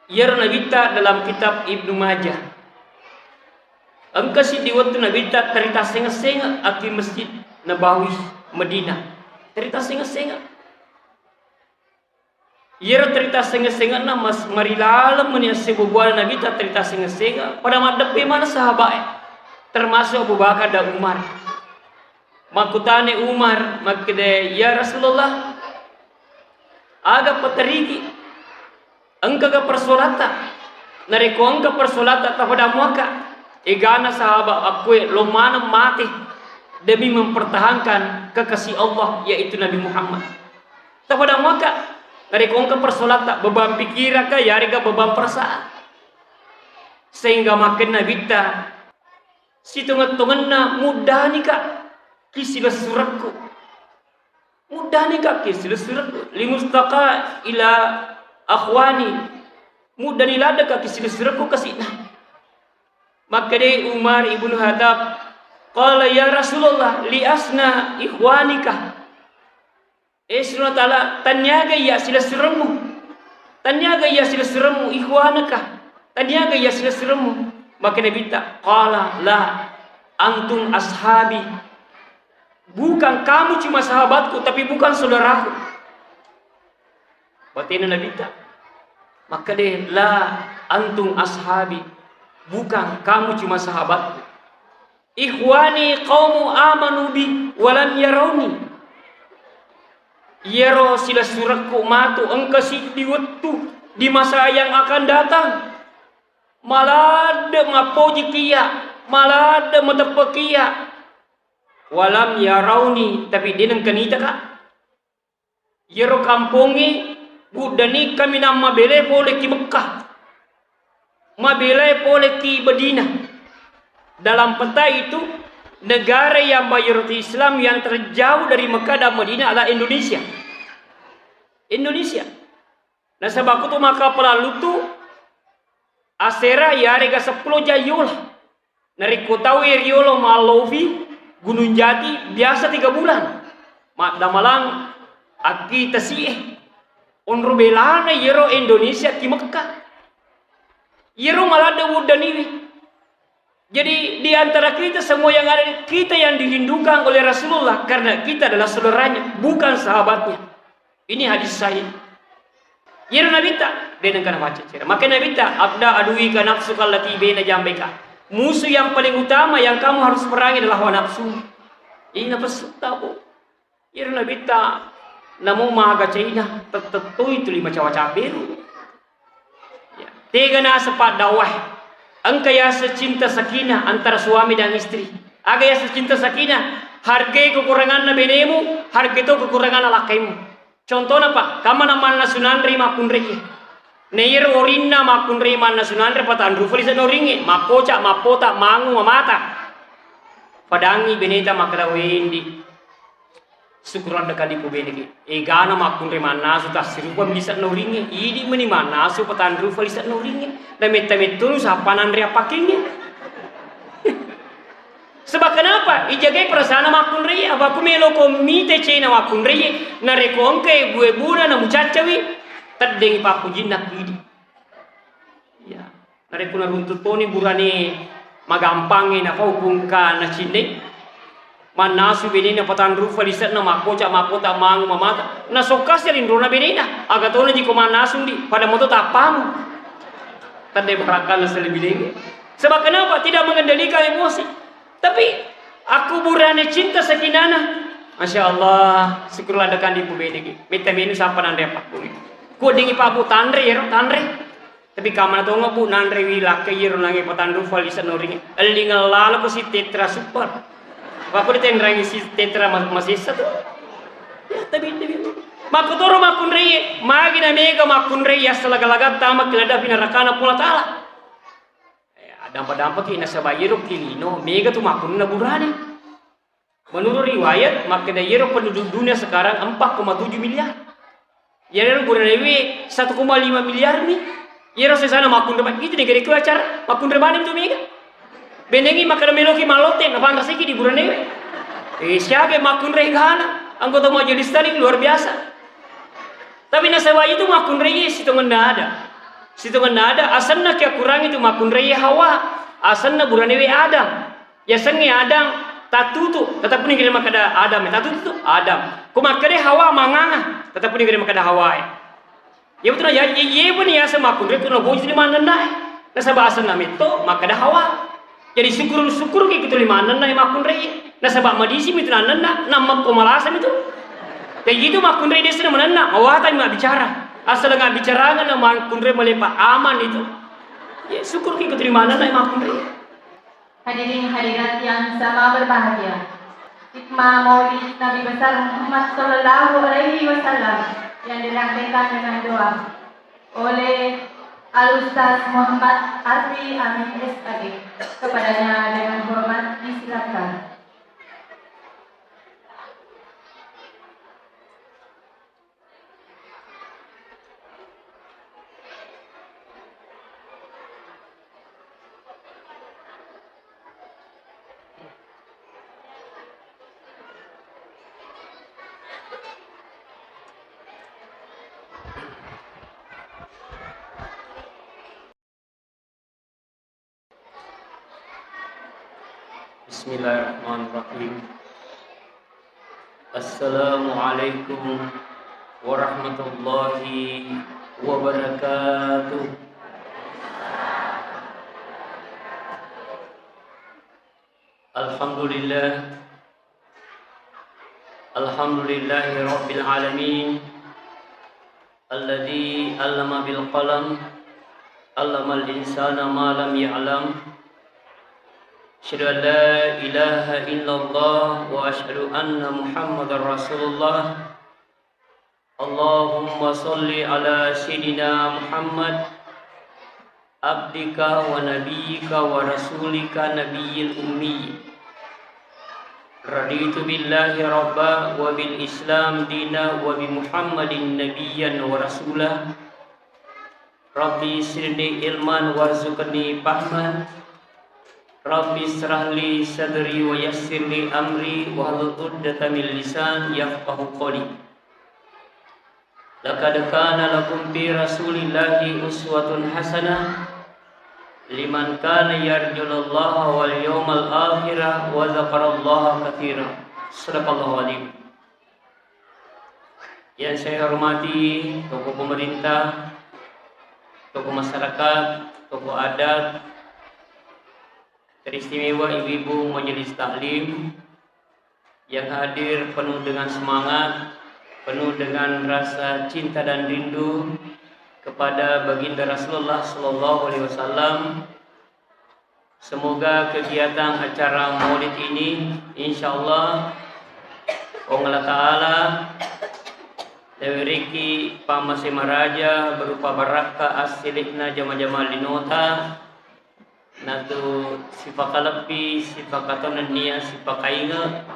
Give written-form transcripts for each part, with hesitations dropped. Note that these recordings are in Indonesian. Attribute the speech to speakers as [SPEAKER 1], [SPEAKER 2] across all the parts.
[SPEAKER 1] Yer nabita dalam kitab Ibnu Majah. Engka si di waktu nabita cerita senga-senga aki Masjid Nabawi Madinah. Cerita senga-senga. Yer cerita senga-senga na mas marilalam menia sebubuan nabita cerita senga-senga pada madepi mana sahabat termasuk Abu Bakar dan Umar. Makutane Umar makde ya Rasulullah aga patarigi engka ga persolata nareko engka persolata pada muaka egana sahabat aku lomana mati demi mempertahankan kekasih Allah yaitu Nabi Muhammad pada muaka nareko engka persolata beban pikiran ka yari ga beban perasaan sehingga makin nabita situngan-tunganna mudah nih kak kisila suratku mudah nih kak kisila suratku limustaqa ila akhwani mudah nih lada kak kisila suratku kasih nah maka deh Umar ibnu Khattab qala ya Rasulullah li asna ikhwanika Subhanahu ta'ala tanyaga ya sila suratmu tanyaga ya sila suratmu ikhwanaka tanyaga ya sila suratmu maka Nabi tak qala la antum ashabi bukan kamu cuma sahabatku tapi bukan saudaraku batina Nabi tak maka deh la antum ashabi bukan kamu cuma sahabatku ikhwani qaumu amanu bi walam yarawni yero sila suratku matu engka si diwettu di masa yang akan datang malade mapoji kia malade matepekia walam yarawni tapi dinang kanita ka yero kampongi budani kami nama bele boleh ki Mekah mabele boleh ki Madinah dalam peta itu negara yang mayoritas Islam yang terjauh dari Mekah dan Madinah adalah Indonesia nah sebab itu maka pelalu tu asera ya rega 10 jayul nari kotau eriolo malovi Gunung Jati biasa 3 bulan mak damalang aki tasih onro belana yero Indonesia ki Mekah yero malada wudan ini jadi di antara kita semua yang ada kita yang dirindukan oleh Rasulullah karena kita adalah saudaranya bukan sahabatnya ini hadis sahih yero nabita dengan kana baca cara. Maka Nabi tak abda adui ka nafsu kallati baina jambika. Musuh yang paling utama yang kamu harus perangi adalah hawa nafsu. Ini nafsu tabu. Ir Nabi tak namu maga caina tetetui tu lima cawa biru. Ya. Tiga na sepat dakwah. Engka ya secinta sakinah antara suami dan istri. Aga ya secinta sakinah. Hargai kekurangan benemu, hargai itu kekurangan lakaimu. Contohnya pak, kama nama nasunandri makun reki. Neir orinna makun riman nasunandre patan rufali sanoringe mapoca mapota mangu mamata padangi beneta makala wendi syukuran dekat di kubeniki egana makun riman nasu tasirupa bisa noringe idi meni manasu patan rufali sanoringe dan meta-metunu sapanan ria pakingnya sebab kenapa ijagai perasaan makun ria apa kumelo komite cina makun ria narekonke bue-buna na mucacawi tadeng papu jinak idi ya nare kuna runtut poni burane magampange na paupungka na cinde manasu benina patan rufa lisat na makoca makota mangu mamata na sokas yarin rona benina agatona jiko manasum di pada moto tapamu tadeng berakan na selebih sebab kenapa tidak mengendalikan emosi tapi aku burane cinta sakinana Masya Allah syukurlah dekan di pubeniki meta menu sampai nande pak puli ku dingi pa bu tanre tapi kamana to nga bu nanre wila kayir nangi patandu falisa noring elingal lala ko si tetra super apa ko tenrangi si tetra masisa to ya tapi makutoro makunre magi na mega makunre ya salagalagat tama kelada pinarakana pula taala dampa-dampa kina sabayiro kilino mega tu makunna burane menurut riwayat maka dayero penduduk dunia sekarang 4,7 miliar Yero buranewi 1,5 miliar nih. Yero sesana makun depan gitu negeri ku acara makun depan itu mega. Benengi makana meloki malote na pantas iki di buranewi. Siaga makun regana anggota majelis tadi luar biasa. Tapi nasawa itu makun regi itu nggak ada. Situ nada asanna kia kurang itu makun rei Hawa, asanna buranewe Adam. Ya sengi Adam tatutu, tetap pun kira makada Adam, tatutu Adam. Kumakade Hawa manganga, tetap pun kira makada Hawa. Ya betul ya, ye pun ya sama kun rei kuno boji lima nanda. Nasaba asanna mito makada Hawa. Jadi syukur gitu lima nanda makun rei. Nasaba madisi itu nanda, nama komalasan itu. Kayak gitu makun rei desa menanda, awata nggak bicara. Asal nggak bicara kan makun rei melepak aman itu. Ya syukur gitu lima nanda makun rei.
[SPEAKER 2] Hadirin hadirat yang sama berbahagia, hikmah Maulid Nabi besar Muhammad Sallallahu Alaihi Wasallam yang dirangkaikan dengan doa oleh Al-Ustaz Muhammad Asri Amin SAG. Kepadanya dengan hormat disilakan.
[SPEAKER 1] Bismillahirrahmanirrahim. Assalamualaikum warahmatullahi wabarakatuh. Alhamdulillah. Alhamdulillahi rabbil alamin. Alladzi 'allama bil qalam, 'allamal insana ma lam ya'lam. Asyhadu an la ilaha illallah wa asyhadu anna Muhammadar Rasulullah. Allahumma sholli ala sayyidina Muhammad abdika wa nabiyyika wa rasulika nabiyil ummi. Raditu billahi rabba wa bil islam dina wa bi Muhammadin nabiyyan wa rasulah. Rabbi sirni ilman warzuqni fahman. Rabbi israhli sadri wa yassirli amri wa hlul 'uqdatam min lisan yafqahu qawli. Laqad kana lakum fi rasulillahi uswatun hasanah liman kana yarjullaha wal yawmal akhir wa dzakarallaha katsiran. Shadaqallahu adzim. Yang saya hormati tokoh pemerintah, tokoh masyarakat, tokoh adat, teristimewa ibu-ibu majelis taklim yang hadir penuh dengan semangat, penuh dengan rasa cinta dan rindu kepada baginda Rasulullah Sallallahu Alaihi Wasallam. Semoga kegiatan acara Maulid ini insyaallah Allah Ta'ala diberi pamasih maraja berupa barakah asilihna jama-jama linota natu sifat kalepi, sifat katonan niat, sifat kainga,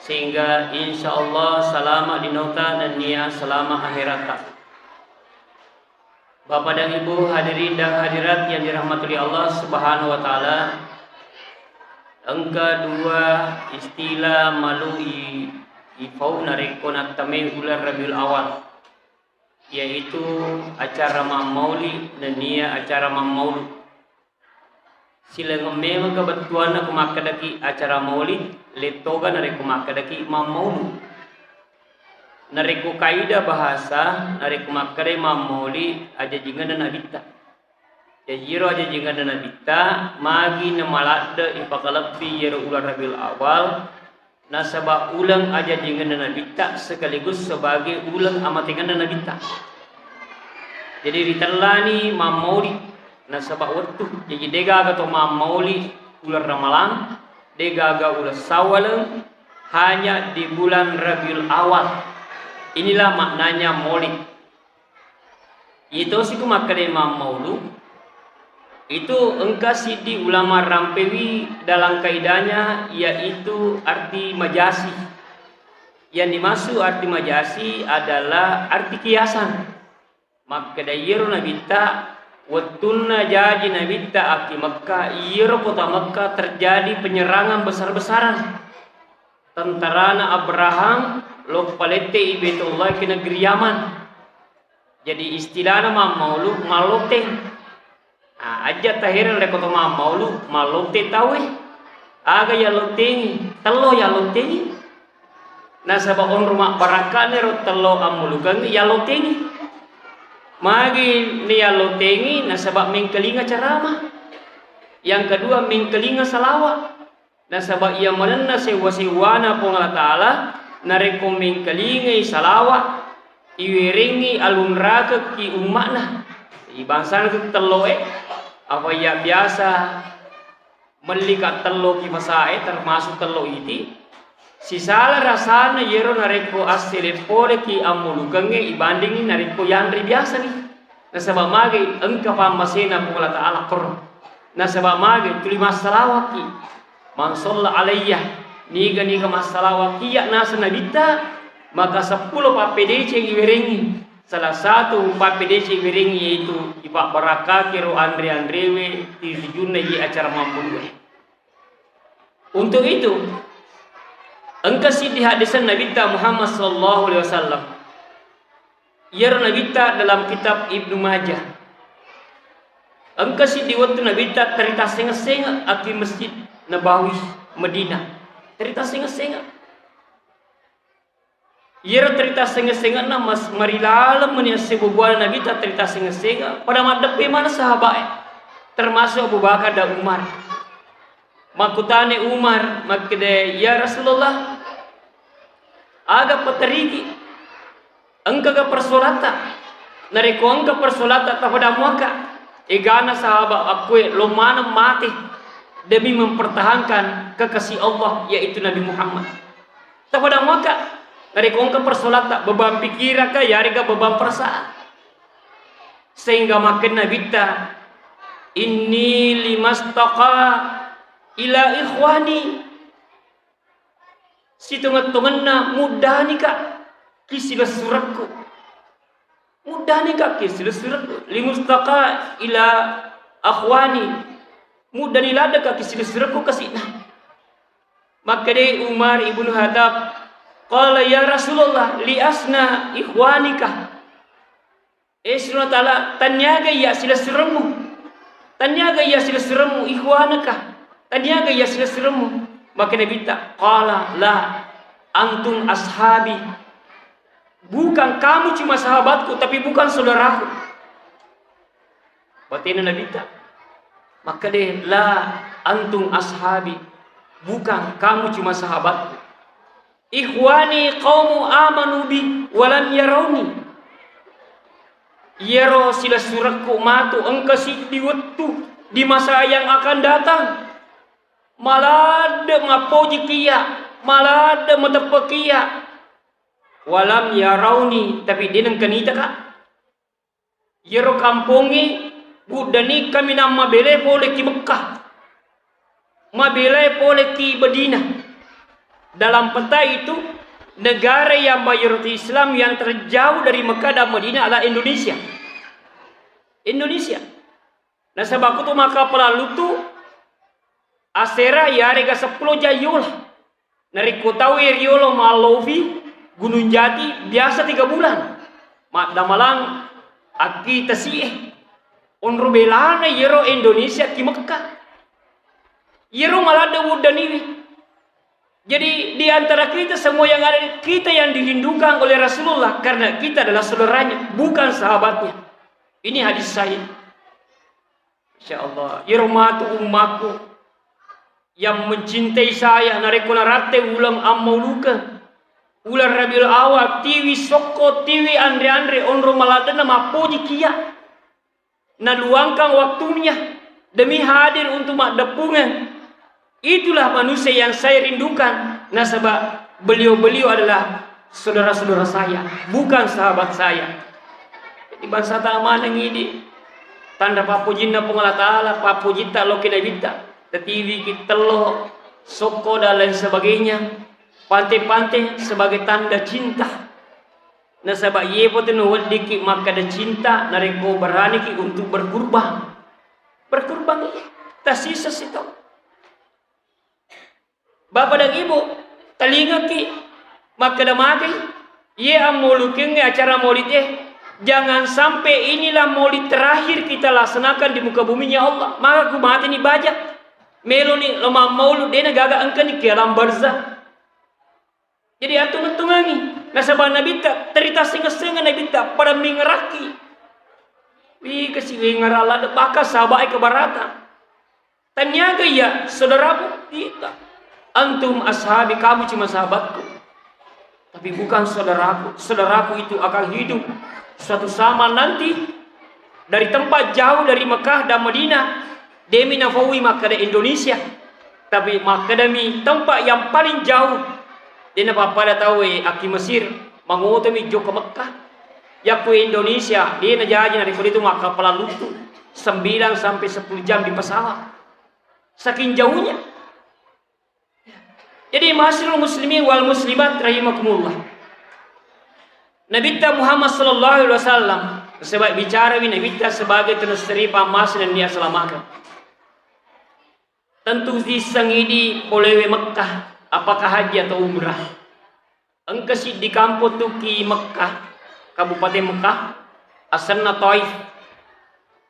[SPEAKER 1] sehingga insya Allah selama di nota dan niat selama akhirat. Bapak dan Ibu hadirin dan hadirat yang dirahmati Allah Subhanahu wa taala. Angka dua istilah malui ifauna rekonat tameh bulan Rabiul Awal, yaitu acara Maulid dan niat acara Maulid. Sila memang kebetulan aku makadaki acara Maulid letoga nareku makadaki Imam Maulid. Nareku kaidah bahasa nareku makadai Imam Maulid aja jingan dan nabita. Jajiro aja jingan dan nabita magi namalada ipakalapi yero ular Rabiul Awal nasabah ulang aja jingan dan nabita sekaligus sebagai ulang amatingan dan nabita. Jadi ditelani Imam Maulid nasabah waktu jadi dega atau Maulid ular Ramalan, dega ular Sawal hanya di bulan Rabiul Awal. Inilah maknanya Maulid. Itu sih kumakade Imam Maulid. Itu engkau sidi ulama rampewi dalam kaidahnya yaitu arti majasi. Yang dimaksud arti majasi adalah arti kiasan. Maka dayiru nabita Wattunna jadi nabita aki Makkah iro kota Makkah terjadi penyerangan besar-besaran. Tentarana Abraham lo palete Baitullah ke negeri Yaman. Jadi istilahnya maulu malote. Aja tahiran rekoto maulu malote tahu aga ya lotengi telo ya lotengi. Nasabah on rumah barakane ro telo amulukan ya lotengi. Magi ni ya lotengi nasabah mengkelinga ceramah. Yang kedua mengkelinga salawat. Nasabah ia menena sewa-sewana pengala ta'ala nareko mengkelinga salawat. Iwiringi alun raga ki umakna ibangsan ke telo apa ya biasa melikat telo ki masae termasuk telo iti sisala rasana yero nareko asile pore ki amulukange ibandingi nareko yandri biasa nih nasabah mage engka pamasena pula ta'ala qur nasabah mage tuli masalawat ki man shalla alayya niga masalawat ki ya nasa nabita maka 10 PDC iwiringi salah satu PDC iwiringi yaitu ipak baraka kiro andrewe tijunna yi acara mampun. Untuk itu engkau di hadisan Nabi Muhammad sallallahu alaihi wasallam ya Nabi dalam kitab Ibnu Majah engkau di waktu Nabi cerita senga-senga aki Masjid Nabawi Madinah cerita senga-senga. Ia cerita senga-senga na mas marilalam menia sebuah Nabi tak cerita senga-senga pada madepi mana sahabat termasuk Abu Bakar dan Umar. Makutane Umar makde ya Rasulullah aga paterigi engka ga persolata nareko engka persolata pada muaka egana sahabat aku lomana mati demi mempertahankan kekasih Allah yaitu Nabi Muhammad. Pada muaka dari kongka persolata beban pikiran ka yari ka beban perasaan sehingga makin nabita inni limastaqa ila ikhwani situngan-tunganna mudah nih kak kisila suratku mudah nih kak kisila suratku limustaqa ila akhwani mudah nih lada kak kisila suratku kasihna maka deh Umar ibnu Hadab qala ya Rasulullah li asna ikhwanika Isra ta'ala tanyaga ya silasiramu tanyaga ya silasiramu ikhwanaka tanyaga ya silasiramu maka Nabi ta qala la antum ashabi bukan kamu cuma sahabatku tapi bukan saudaraku batin Nabi ta maka deh la antum ashabi bukan kamu cuma sahabatku ikhwani qaumu amanu bi walam yarawni yero sila suratku matu engka di waktu di masa yang akan datang malade mapoji kia malade matepekia walam yarawni tapi dinang kanita ka yero kampongi budani kami nama bele pole ki Mekah mabele pole ki Madinah. Dalam peta itu negara yang mayoritas Islam yang terjauh dari Mekah dan Madinah adalah Indonesia. Indonesia. Nah sebab itu maka pelalu tu asera ya rega 10 jayul. Nariku tahu riolo malovi Gunung Jati biasa 3 bulan. Mak damalang aki tasih onro belana yero Indonesia ki Mekah. Yero malada wudani. Jadi di antara kita semua yang ada kita yang dirindukan oleh Rasulullah karena kita adalah saudaranya bukan sahabatnya. Ini hadis saya. Insyaallah irmatu ummaku yang mencintai saya nareko narate ulang amauluka ular Rabiul Awal tiwi soko tiwi andre onro maladana mapoji kia naluangkan waktunya demi hadir untuk makdepungan. Itulah manusia yang saya rindukan. Nah sebab beliau-beliau adalah saudara-saudara saya, bukan sahabat saya. Di bangsa mana ngidi tanda papujinna pengala ta'ala papujita lo kinabita tetiwi kitelo soko dan lain sebagainya pantai-pantai sebagai tanda cinta. Nah sebab ye poten wadiki maka ada cinta nareko berani ki untuk berkurban tasisa situ. Bapak dan ibu telinga ki maka ada mati ye amulukin acara maulid Jangan sampai inilah maulid terakhir kita laksanakan di muka buminya Allah. Maka aku mati ni baca melo ni lama maulud dena gaga angka ni kialam barzah. Jadi atung-atungangi nasabah Nabi tak terita singa-singa Nabi tak pada mengeraki. Wih kasih ngarala bakal sahabat ke barata. Tanyaga ya saudaraku kita. Antum ashabi, kamu cuma sahabatku. Tapi bukan saudaraku. Saudaraku itu akan hidup suatu zaman nanti dari tempat jauh dari Mekah dan Madinah. Demi nafawi maka dari Indonesia. Tapi maka demi tempat yang paling jauh. Dia nak pada tahu aki Mesir mengutami jo ke Mekah. Ya ke Indonesia dia nak jalan dari itu maka kapal lutu 9 sampai 10 jam di pesawat. Saking jauhnya. Jadi masyarul muslimin wal muslimat rahimakumullah. Nabi Muhammad sallallahu alaihi wasallam sebab bicara Nabi sebagai tenesteri pamas dan dia selamatkan. Tentu disengidi oleh Mekah. Apakah haji atau umrah? Engkau di kampung Tuki Mekah, Kabupaten Mekah, asalna Taif.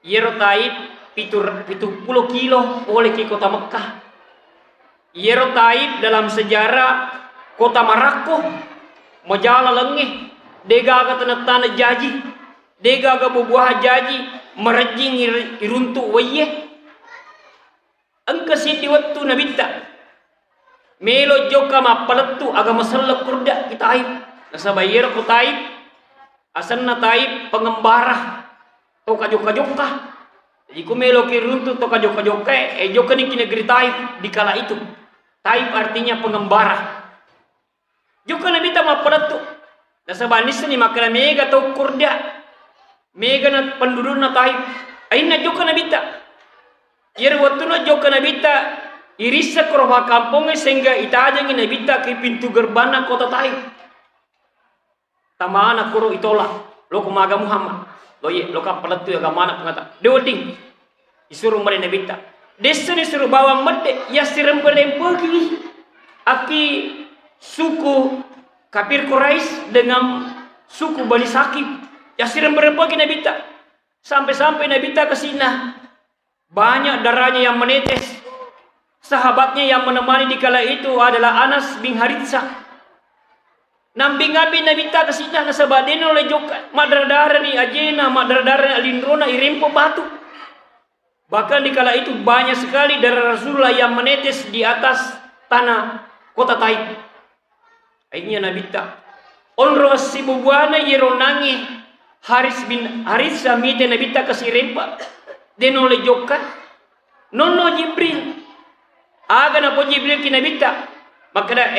[SPEAKER 1] Yero Taif 70 kilo oleh ke kota Mekah. Yero Taif dalam sejarah kota Marako, majala lengih, dega ka tanah jaji, dega ka bubuah jaji, merejing iruntuk waye. Engkau di waktu Nabi tak. Melo joka ma paletu agama selek kurda kita aib. Nasabayir ko taib. Asanna taib pengembara. Toka joka. Jadi ku melo ki runtu toka joka. Joka ni negeri taib di kala itu. Taib artinya pengembara. Joka nabi ta ma paletu. Nasabanis ni makana mega to kurda. Mega na penduduk na taib. Aina joka nabi ta. Yer waktu na joka nabi ta. Irisa keroha kampungnya sehingga itajang ini bita ke pintu gerbana kota Taif. Tamana kuro itola lo kumaga Muhammad. Lo ye lo kapalat tu agama anak pengata. Deoding disuruh mereka bita. Desa disuruh bawa mede ya siram pergi. Aki suku kafir Quraisy dengan suku Bani Sakib. Ya siram pergi bita. Sampai Nabita ke sini. Banyak darahnya yang menetes. Sahabatnya yang menemani di kala itu adalah Anas bin Haritsa. Namping-namping Nabi tak kesina nasabadin oleh joka madradara ni ajena madradara alindrona irempo batu. Bahkan di kala itu banyak sekali darah Rasulullah yang menetes di atas tanah kota Taif. Akhirnya Nabi tak onro sibubuana yeronangi Haris bin Haritsa mite Nabi tak kasih rempa den oleh joka nono Jibril. Aga na po Jibril kinabita. Maka da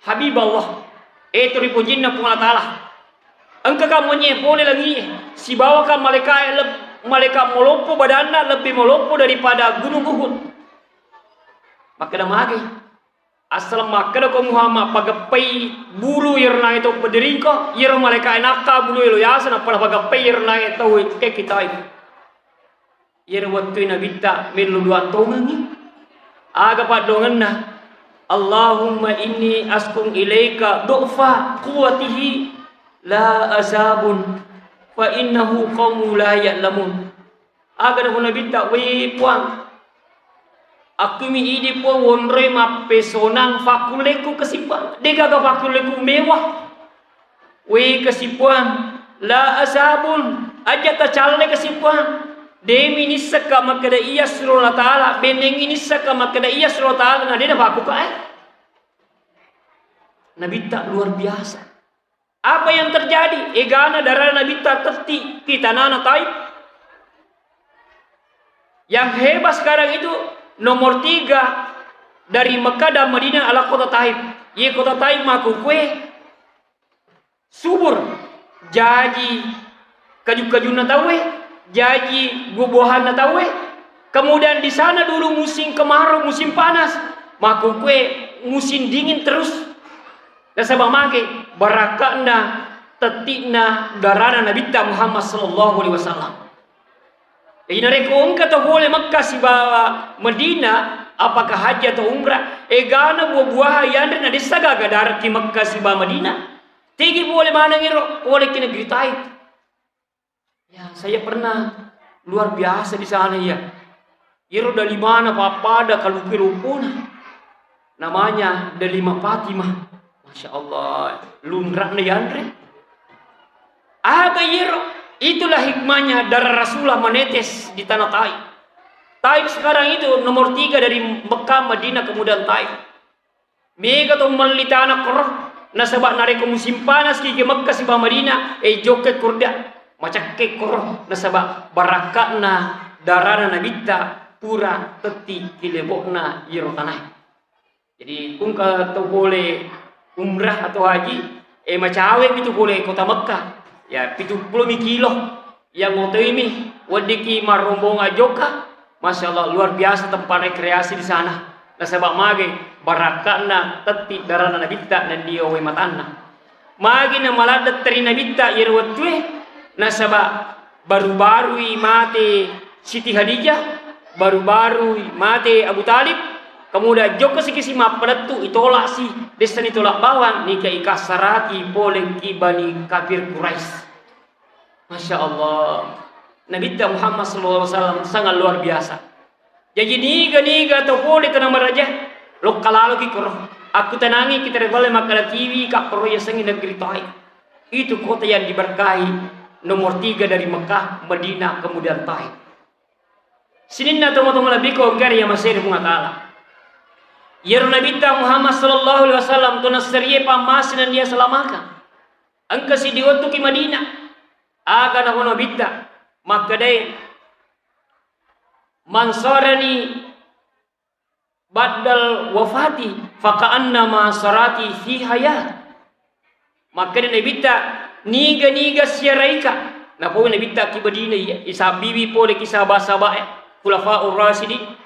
[SPEAKER 1] Habib Allah. Turi po jin na po Allah Ta'ala. Angka ka mo niya boleh lagi. Si bawa ka malaikat molopo badanna lebih molopo daripada gunung Uhud. Maka da magi. Asal maka da ko Muhammad pagapai bulu yerna itu berdiri ko. Yer malaikat nakka bulu ilo yasa na pada pagapai yerna itu ke kita itu. Yer waktu nabita meluduan tongangi. Aga pa donganna Allahumma inni askum ilaika du'fa quwatihi la azabun fa innahu qaumu la ya'lamun. Aga na nabita we puang aku mi idi po wonre ma pesonang fakuleku kesipang dega ga fakuleku mewah we kesipang la azabun aja ta challe kesipang. Demi ini saka makada iya suruh Allah Ta'ala. Beneng ini saka makada iya suruh Allah Ta'ala. Nah dia dah baku ka Nabi tak luar biasa. Apa yang terjadi? Egana darah Nabi tak terti kita nana Taib. Yang hebat sekarang itu nomor 3 dari Mekah dan Madinah adalah kota Taib. Ye kota Taib maku kue subur jaji kaju-kaju na tawe. Jadi bubuhan na tawe. Kemudian di sana dulu musim kemarau, musim panas. Maku kue musim dingin terus. Nasabah make barakana tetikna darana Nabi Muhammad sallallahu alaihi wasallam. Ina rekong kata boleh Makkah si bawa Medina apakah haji atau umrah. Egana buah-buah yang na disaga gadar ki Makkah si bawa Medina. Tigi boleh mana ngiro, boleh kena geritai. Ya, saya pernah luar biasa di sana ya. Iro dari mana papada kalau kirupuna. Namanya Delima Fatimah. Masya Allah, lunrak nih Andre. Aga iro, itulah hikmahnya darah Rasulullah menetes di tanah Taif. Taif sekarang itu nomor 3 dari Mekah, Madinah, kemudian Taif. Mega to melita anak koroh. Nasabak nareko musim panas ki Mekah si Madinah, joke kurda. Macak ke koroh nasabak barakana darana nabita pura teti kilebokna iro tanah. Jadi kung ka to boleh umrah atau haji, macawe itu boleh kota Mekah. Ya 70 kilo yang ngotoimi wadiki marombong ajoka. Masya Allah luar biasa tempat rekreasi di sana. Nasabak mage barakana teti darana nabita dan dia we matana. Mage na maladat teri nabita irwatwe nasabak baru-baru mate Siti Khadijah, baru-baru mate Abu Talib. Kemudian joko sikisi mapaletu itolak si desan itolak bawang nika ikasarati boleh kibani kafir Quraisy. Masya Allah, Nabi Muhammad SAW sangat luar biasa. Jadi niga atau boleh tenang meraja lo kalalo kikoro aku tenangi kita boleh makan TV kak koro ya sengi negeri Taif. Itu kota yang diberkahi nomor 3 dari Mekah, Madinah, kemudian Taif. Sininna teman-teman lebih kau gari yang masih bunga ta'ala. Ya Nabi Muhammad sallallahu alaihi wasallam tu nasriye pamasin dan dia selamakan. Angka si diwatu ki Madinah. Aga na hono bitta maka dai mansarani badal wafati faka ma sarati fi hayat. Maka dai bitta niga siaraika. Na po na bitta ki Madinah isa bibi po le kisah basabae khulafaur rasyidin.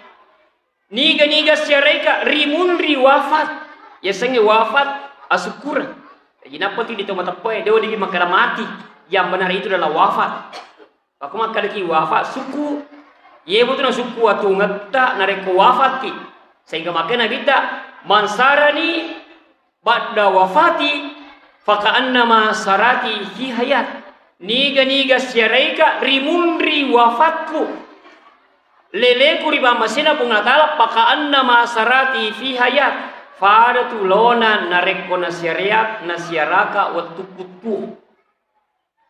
[SPEAKER 1] Niga siaraika rimunri wafat ya sange wafat asukura. Jadi napa ti dito matapoy dewa digi makara mati yang benar itu adalah wafat. Aku makara ki wafat suku ye betul na suku atu ngata nareko wafat ki sehingga makana kita mansarani ba'da wafati faka annama sarati fi hayat. Niga siaraika rimunri wafatku lele kuri ba masina bunga tala paka anna masarati fi hayat fada tulona nareko nasyariat nasyaraka watukutu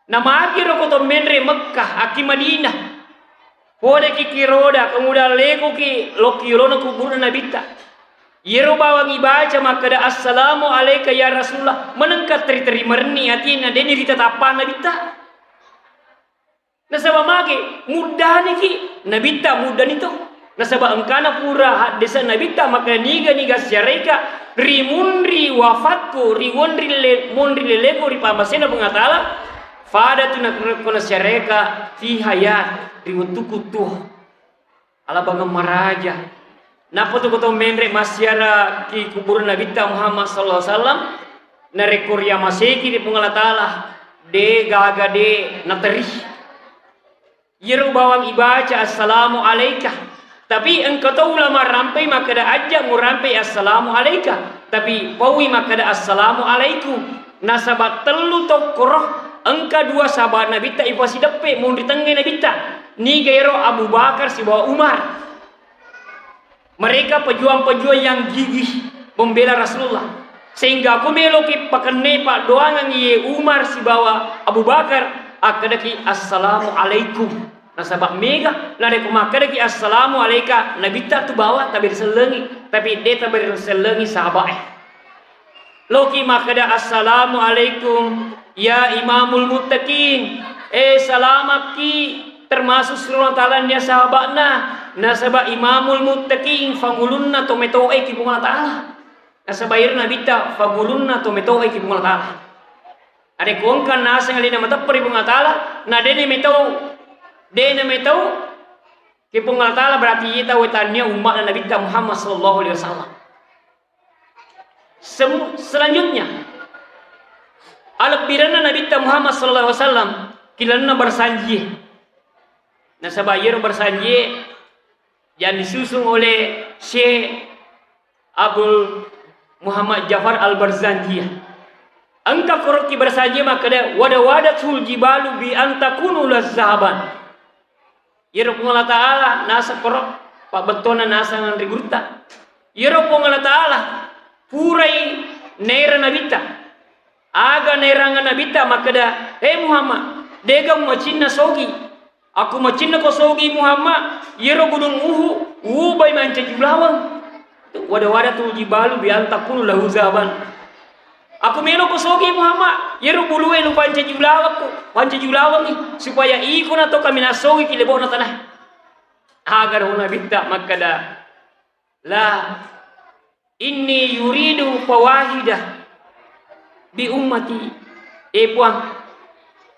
[SPEAKER 1] nama akiro koto menre Mekah aki Madinah hode ki kiroda kemudian lego ki loki lona kubur nabita yero bawang ibaca makada assalamu alayka ya Rasulullah menengkat teri merni atina deni ditatapan nabita. Nasaba mage mudah niki nabita mudah nito nasaba angkana pura desa nabita maka niga syareka rimunri wafatku riwonri lelego ripamasena bungatala fada tunakuna syareka fi hayat riwutuku tuh ala bangam maraja napa tu koto menre masyara ki kubur nabita Muhammad sallallahu alaihi wasallam narekur ya maseki di pungalatala de gaga de nateri Yeru bawang ibaca assalamu alaika. Tapi engkau tahu ulama rampai maka dah ajak mu rampai assalamu alaika. Tapi pawi maka dah assalamu alaikum. Nasabat telu tokoroh engka 2 sahabat Nabi tak ipasi depe mun ditengah Nabi tak. Ni gairo Abu Bakar si bawa Umar. Mereka pejuang-pejuang yang gigih membela Rasulullah. Sehingga aku meloki pakene pak doangan ye Umar si bawa Abu Bakar. Akadaki assalamu alaikum. Nasabak mega lari kumakadaki assalamu alaika. Nabi tak tu bawa tabir selengi, tapi dia tabir selengi sahabat. Loki makada assalamu alaikum ya imamul muttaqin. Salamat ki termasuk surah ta'ala dia sahabatna. Nasabak imamul muttaqin fangulunna tometoe ki bunga ta'ala. Nasabayir Nabi tak fangulunna tometoe ki bunga ta'ala. Ada kongkan nasa ngali nama tapri bunga ta'ala na dene metau ki bunga ta'ala berarti kita wetannya umat Nabi Muhammad sallallahu alaihi wasallam. Selanjutnya al-birana Nabi Muhammad sallallahu alaihi wasallam kilana bersanji. Nasabayir bersanji yang disusun oleh Syekh Abdul Muhammad Jafar Al-Barzanjiyah. Angka korok bersaja maka wada-wadatul jibalu bi antakunu lazzahaban. Yero Allah Ta'ala nasa korok pak betona nasa ngan rigurta. Yero Allah Ta'ala purai nera nabita. Aga nera ngan nabita maka Muhammad dega macinna sogi. Aku macinna ko sogi Muhammad. Yero gunung uhu bay manca julawang. Wada-wadatul jibalu bi antakunu lazzahaban. Aku melo ko sogi Muhammad, yero buluwe lu panca julawak ni supaya iko na to kami nasogi kilebo na tanah. Agar huna bitta makada la inni yuridu fawahidah bi ummati. Puang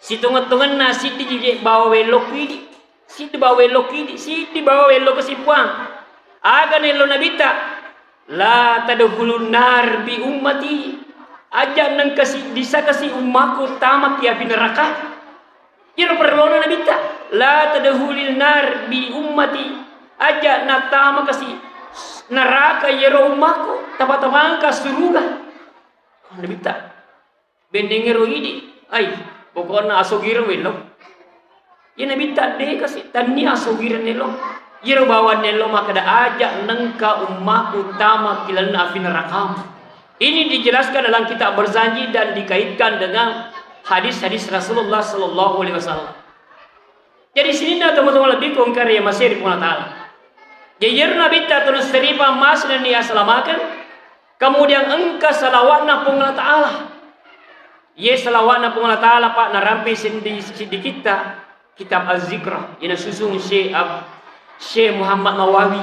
[SPEAKER 1] situngat-tungan na siti jije bawa welok idi. Siti bawa welok ke si puang. Agar nelo na bitta la tadkhulun nar bi ummati. Aja nang bisa kasih umatku tamak ya neraka. Kira perlona nabita la tadkhulil nar bi ummati. Aja na tamak kasih neraka ya umatku tapa-tapa ka surga. Nabita bendengero ini ai pokoknya asogiro welo. Ya nabita de kasih tani asogiro nelo. Yero bawa nelo maka da aja nangka umatku tamak kilan api neraka. Ini dijelaskan dalam kitab Berjanji dan dikaitkan dengan hadis-hadis Rasulullah Sallallahu Alaihi Wasallam. Jadi sini teman-teman lebih kongkar ya masih di Allah Taala. Jadi Nabi terus terima mas dan dia selamatkan. Kemudian engkau salawatna pun Allah Taala. Ye salawatna pun Allah Taala pak narampi di kita kitab Az-Zikra. Ini susun Syekh Muhammad Nawawi.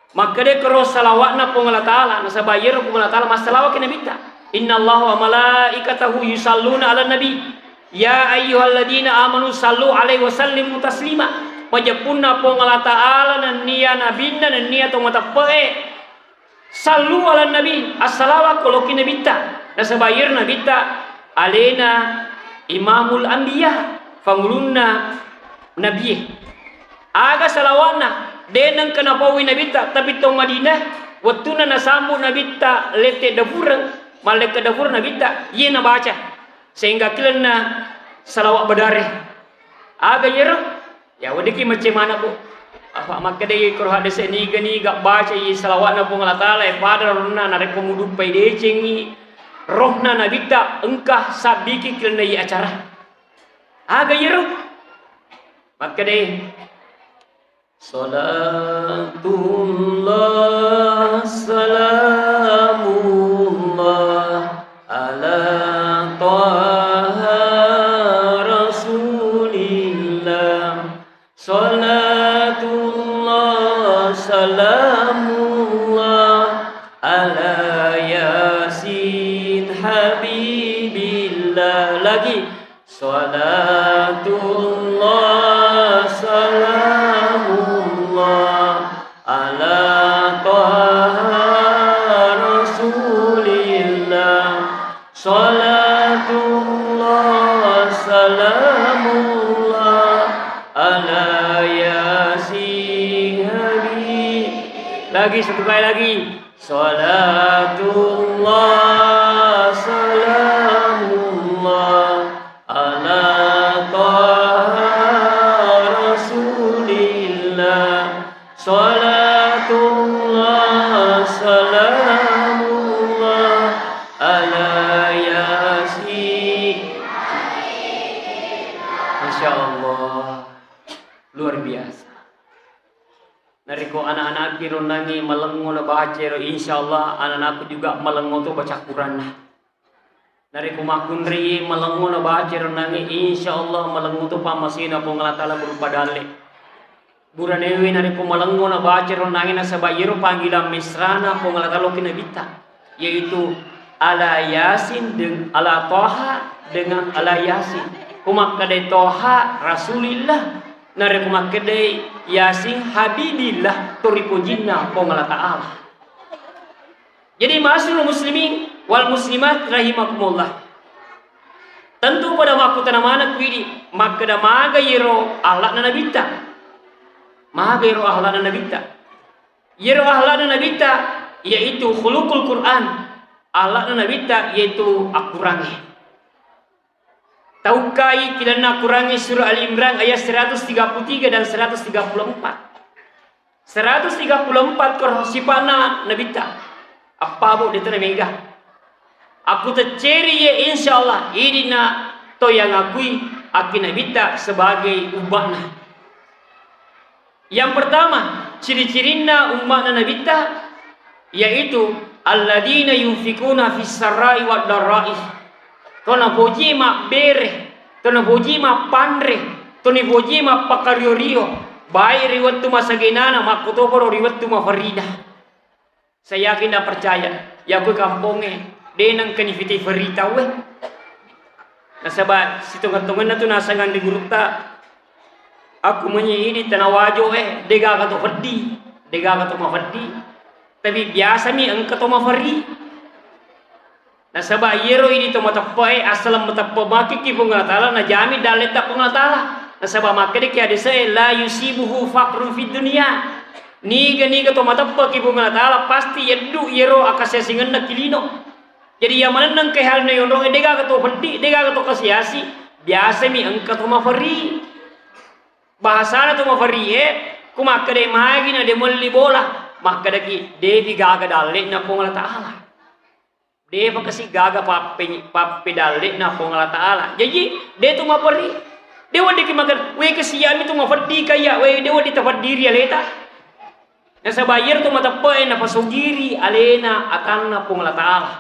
[SPEAKER 1] Maka dia keros salawatna pun Allah Ta'ala nasabayir pun Allah Ta'ala masalawat ke Nabi ta inna Allah wa malaikatahu yusalluna ala nabi ya ayyuhalladzina amanu sallu alaihi wa sallimu taslima pajapunna pun Allah Ta'ala dan niya nabinna dan niya tong mata pe sallu ala nabi as-salawat kalau ke Nabi ta nasabayir Nabi ta alena imamul anbiya fangulunna nabi aga salawatna denang kenapa wi nabita tapi tong Madinah waktu na nasambu nabita lete dapur malaikat dapur nabita ye na baca sehingga kilana salawat badare aga yero ya wadiki macam mana bu apa maka dei kro hade seni gani gak baca ye salawat na pun Allah Taala e pada runa na rekomudu pai de cengi rohna nabita engkah sabiki kilana ye acara aga yero maka dei Salatullah salamullah ala Taha Rasulillah. Salatullah salamullah ala Yasin Habibillah. Lagi Salatullah salamullah ala Taha Rasulillah. Salatullah salamullah ala Yasin Habib. Lagi satu kali lagi. Salatullah salamullah ala Taha Rasulillah. Salatullah salamullah ala Yasin. Masya Allah, luar biasa. Nariko anak-anak kiro nangi malengo na baca ro insyaallah anak-anakku juga malengo tu baca Quran. Nariko makunri malengo na baca ro nangi insyaallah malengo tu pamasina po Allah Taala berupa dalil. Buranewi nariko malengo na baca ro nangi na sabayiro panggilan misrana po Allah Taala kinabita yaitu ala Yasin dengan ala Toha dengan ala Yasin. Kumak kadai Toha Rasulillah. Nare kumak kedai Yasin Habibillah turipo jinna po Allah Ta'ala. Jadi ma'asyiral muslimin wal muslimat rahimakumullah. Tentu pada waktu tanamana kuidi maka da maga yero Allah na nabita. Maga yero Allah na nabita. Yero Allah na nabita yaitu khuluqul Quran. Allah na nabita yaitu akurangi. Taukai kilana akurangi surah Al-Imran ayat 133 dan 134. 134 kor sipana nabita. Apa bu ditana mega. Aku terceri ya insyaallah ini na to yang akui aki nabita sebagai umatna. Yang pertama, ciri-cirina umatna nabita yaitu alladzina yunfikuna fis sarai wad darai. Tona boji mak bere, tona boji mak pandre, tona boji mak pakariorio. Baik riwat tu masagenana mak kutoporo riwat tu mafarida. Saya yakin dan percaya, ya aku kampungnya denang kanifiti farita we. Nasaba situngan-tungan tu nasangan di gurukta. Aku menyi tanawajo dega kato fadi, dega kato mafadi. Tapi biasa mi ang kato mafari. Nasaba yero ini to matapay asalam matappo makiki pungatala na jami daleta pungatala. Nasaba makede kaya desa la yusibuhu faqrun fid dunya. Niga to matappo ki pungatala pasti yeddu yero akasya singan na kilino. Jadi yang mana nang kehal na yondong dega kato fadi, dega kato kasiasi. Biasa mi ang kato mafari. Bahasa tu mafari kumakade magi na demolli bola makada ki devi gaga dalle na pong Allah Taala. Deva kasi gaga papi dalle na pong Allah Taala. Jadi de tu mafari. Dewa de ki makan we kasi yami tu mafadi kaya we dewa di tafadiri aleta. Na sa bayar tu matapay na pasugiri alena akan na pong Allah Taala.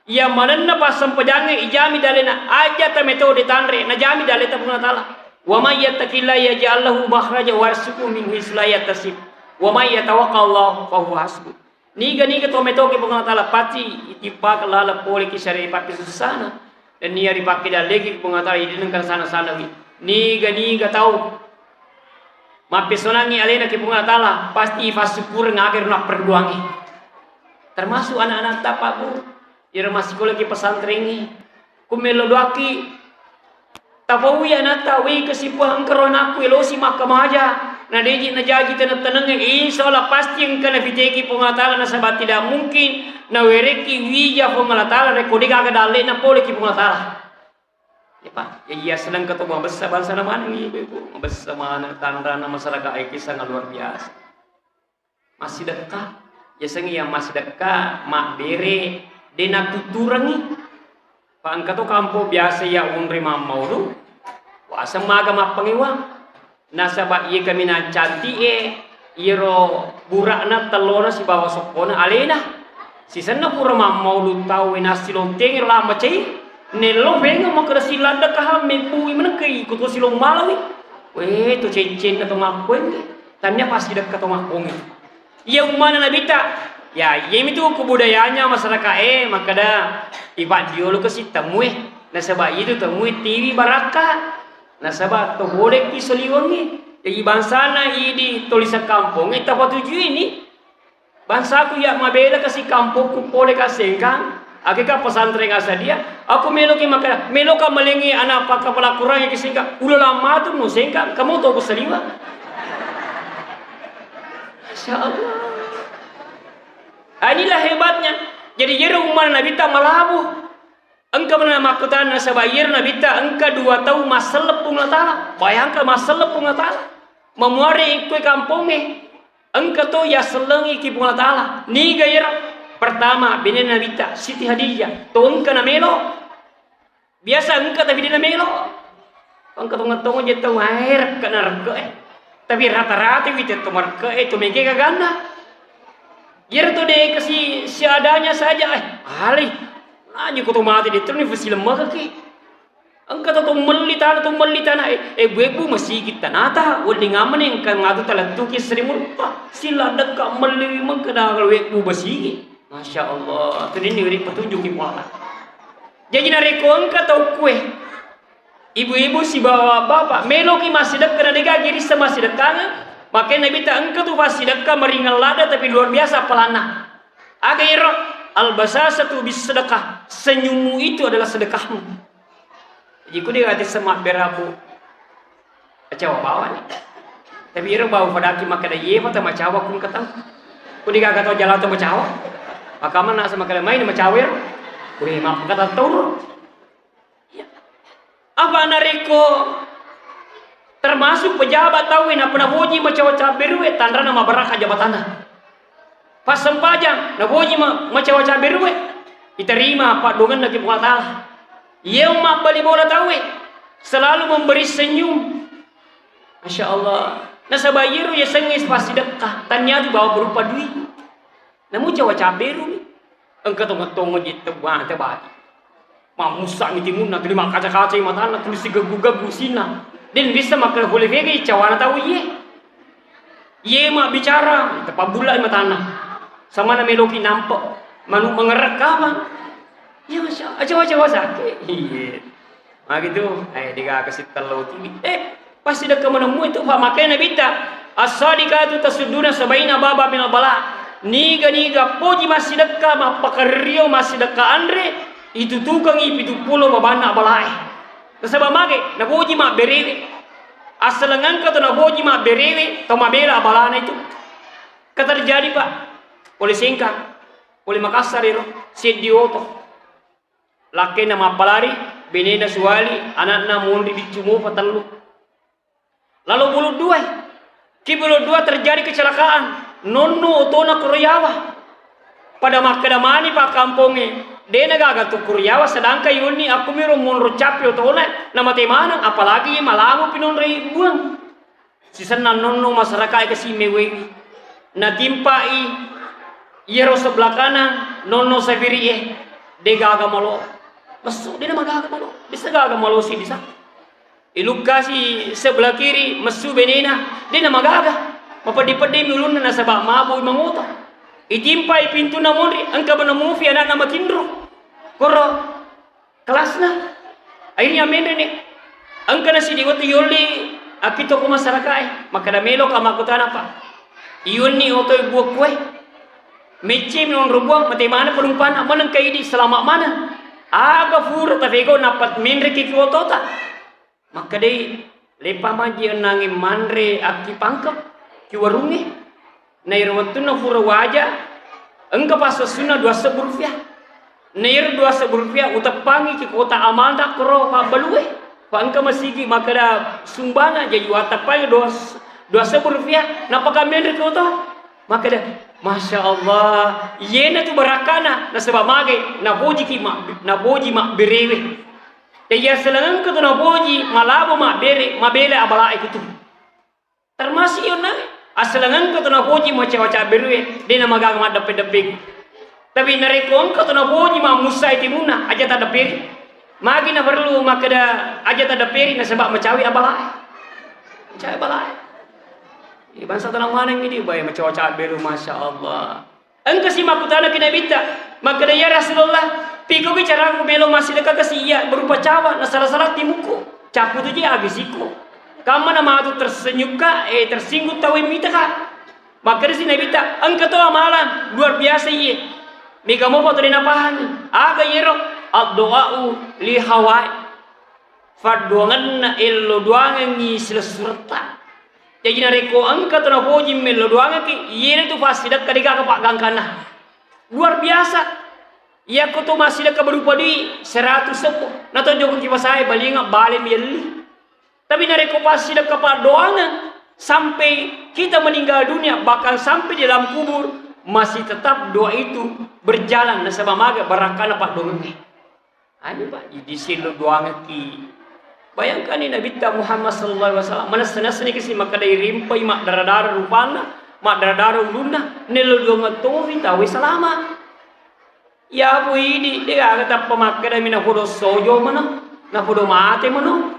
[SPEAKER 1] Ia manan na pasam pajange ijami dalle na aja ta metode tanre na jami dalle ta pong Allah Taala. Wa may yattaqillaha yaj'al lahu makhraja wa yarzuqhu min haythu la yahtasib. Wa may yatawakkallahu fa huwa hasbuh. Niga to metoke pong Allah pati itipak lala pole ki syari papi susana. Dan nia dipakai dalegi pong Allah idin kan sana wi. Niga tahu. Mapi sonangi alena ki pong Allah pasti fasukur ngakir nak perduangi. Termasuk anak-anak tapaku. Ira masih lagi pesantrengi. Kumelodoaki tapawi anata we kasipuhan karon aku elosi makamaja na deji na jaji tenang insyaallah pasti yang kana fiteki pengatala na sabat tidak mungkin na wereki wija pengatala rekodi kaga dalle na pole ki pengatala ya pak ya iya senang ketemu besar bangsa mana nih ibu besar mana tanda masyarakat ai kisah luar biasa masih dekat ya sengi yang masih dekat mak bere dena tuturangi pangkato kampo biasa ya unri mamau wasa maga mapangiwang nasaba iya kami na canti iro burakna telona si bawa sopona alena si sana pura mamau lu tau nasi lonteng lama cai nelo venga makara silanda kaham membui menekai kutu silong malawi we tu cincin atau makuen tanya pasti dekat atau makung iya umana nabita ya yemi tu kebudayaannya masyarakat makada iba diolo ke sitamu nasaba itu temu TV baraka nasaba to boleh ki soliwangi jadi bangsa na idi tulisan kampung eta patuju ini bangsa ku ya mabela kasi kampung ku pole ka sengkang ake ka pesantren asa dia aku melo ki maka melo ka malengi anak pa kepala kurang ki sengkang ulah lama tu no sengkang kamu to ku seliwa insyaallah. Inilah hebatnya. Jadi yero umar nabita malabu. Engkau mana makutan nasaba yero nabita engkau 2 tahun masalah pungatala. Bayangkan masalah pungatala. Memuari ikut kampungnya. Engkau tu ya selengi ki pungatala. Ni gayero. Pertama bini nabita Siti Hadijah. Tu engkau na melo. Biasa engkau tapi dia melo. Engkau tunggu je tu air kena rega Tapi rata-rata itu marga itu mengke ganda. Yer tu deh kasi seadanya saja ali aja kutu mati di terni fasil magaki angka tu melli tanah bebu masih kita nata wali ngaman yang kan ngadu talantu ki serimur sila dekak melli mengkena kalau bebu masih masya Allah tu ini beri petunjuk ki pola jadi nareko angka tau kue ibu-ibu si bawa bapak meloki masih dekat ada giri masih dekat. Makanya Nabi tak engkau tu pasti dekat meringal lada tapi luar biasa pelana. Agar al-basasatu bis sedekah. Senyummu itu adalah sedekahmu. Jadi ku dia kata semak berabu. Acawa bawa ni. Tapi iro bawa pada aki maka dah ye mata macawa kun ketang. Ku dia kata jalan tu macawa. Maka mana sama kala main macawa. Weh, maaf kata tahu. Ya. Apa nariko termasuk pejabat tahu na pernah boji macam-macam berwe tandra nama baraka jabatanna. Pas sempajang na boji macam-macam berwe diterima Pak Dongan lagi Allah. Yang mak bali bola tahu selalu memberi senyum. Masya Allah. Nah sabayiru ya sengis pasti dekah. Tanya tu bawa berupa duit. Namun cawa beru. Engkau tunggu gitu banget bagi. Mamusak ni timun nak terima kaca-kaca mata nak tulis gagu-gagu sina. Dan bisa makan boleh vegi cawana tahu ye. Ye mak bicara tepat bulan mata anak. Sama na meloki nampak. Manu mengerak kawan. Ya masya Allah. Cawa sakit. Iya. Mak gitu. Dia kasih telur tu. Pasti dah kemenemu itu Pak makanya bita as-sadiqatu tasuduna sabaina baba min al-bala. Niga poji masih dekat mak pakario masih dekat andre itu tukang itu pulau babana balai. Sebab mage na poji mak berewe. Asalangan kata na poji mak berewe to mabela balana itu. Kata terjadi Pak. Oleh Singkang, oleh Makassar itu sedioto. Laki nama palari, beneda suali, anak-anak mundi dicumu patalu. Lalu bulu dua terjadi kecelakaan. Nonno otona Kuryawa. Pada makadamani Pak kampungnya. Dia gagal tu Kuryawa sedangkan yuni aku miru munro capi otona nama temanang apalagi malamu pinon ribuan. Sisana nonno masyarakat ke simewe. Na timpai yero sebelah kanan nonno saviri dia gagal malo. Masuk dia nama gagal malo. Bisa gagal malo sih bisa. Ilukasi sebelah kiri mesu benena dia nama gaga mapadi-padi mulun na sabak maboy manguto itimpai pintu na monri angka benemu fi anak nama kindro koro kelasna akhirnya mendre ni angka na si diwatu yoli akito ko masyarakat maka da melo ka makutan apa iyon ni otoy buok kue mechi non rubuang mate mana penumpana manang kaidi selama mana aga fur tafego napat mendre ki otota. Maka dai lepa maji nangi mandre aki pangkap ki warungi nair wantuna fura waja engka pasasuna 2 rupiah nair 2 rupiah utapangi ki kota Amalda kro pa balue pa engka masigi maka da sumbana jadi watapai 2 rupiah napaka mendre kota maka da Masya Allah yena tu barakana na sebab mage na boji ki na boji mak berewe. Dia selangan ke tuna boji malabo mak bere mabele abala itu. Termasuk yona aselangan ke tuna boji macam-macam berwe dia nama gagang mak dapet. Tapi narekong ke tuna boji mak musa itu muna aja tak dapet. Magi na perlu mak ada aja tak dapet na sebab macawi abala. Macawi abala. Bangsa tanah mana ini bayi macam-macam beru Masya Allah. Engkau si makutana kena bita maka ya Rasulullah. Piko ke cara aku belok masih dekat ke siya berupa cawa na salah-salah timuku capu tu je agisiku kamu nama tu tersenyuka tersinggung tahu mita ka maka di sini bita engkau tu amalan luar biasa ye mega mau patut dinapahan aga yero ad-doa'u li hawai farduangan illo duangan ni selsurta jadi nareko engkau tu na boji melo duangan ki yene tu pasti dak kadika ka pak gangkana luar biasa. Ya ko to masih ka berupa di 100 sepo. Nato joko ki pasai balinga bale mieli. Tapi nareko pasti ka pa doangan sampai kita meninggal dunia bahkan sampai di dalam kubur masih tetap doa itu berjalan na sabab maga barakana pak doangan. Ani Pak di silo doangan ki. Bayangkan ni Nabi Muhammad sallallahu alaihi wasallam mana senasni kisi maka dai rimpai mak daradara rupana mak daradara uluna nelo doangan to tahu selama. Ya bu ini dia kata pemakaian mina foto sojo mana, na foto mate mana.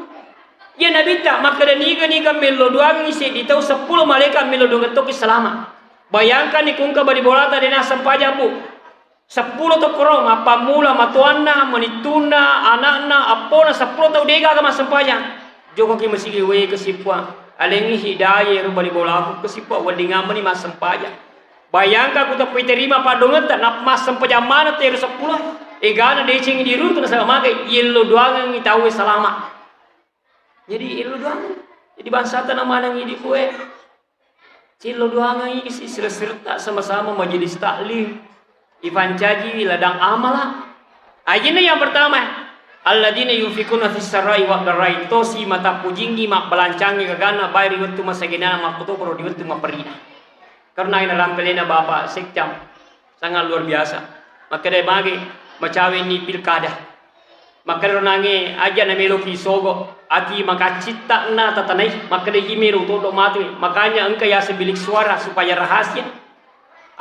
[SPEAKER 1] Ya Nabi tak makaian niga melo doang isi di tahu 10 malaikat melo doang toki selama. Bayangkan ni kungka badi bolata dena sampaja bu. 10 to krom apa mula matuanna menituna anakna apona 10 tau dega kama sampaja. Joko ki masigi we kesipua. Alengi hidayah ru badi bola aku kesipua wadinga mani mas sampaja. Bayangkan aku tak terima padongan tak nak mas sempajamana ter 10 egana decing di runtuh sama magai yello doang ngi tahu selama jadi yello doang jadi bangsa tanah mana ngi di kue yello doang ngi isi serta sama-sama majelis taklim ivan caji ladang amala Ajina yang pertama, alladzina yunfikuna fis sarai wa darai, tosi mata pujingi mak balancangi kagana bayri wettu masagina mak kutu pro di wettu mak perina. Karena ina rampelena bapak sekjam sangat luar biasa. Maka dia bagi macawe ni pilkada. Maka ronange aja na melo pisogo ati maka cita na tatanai maka dia jimeru todo mati. Makanya engkau ya sebilik suara supaya rahasia.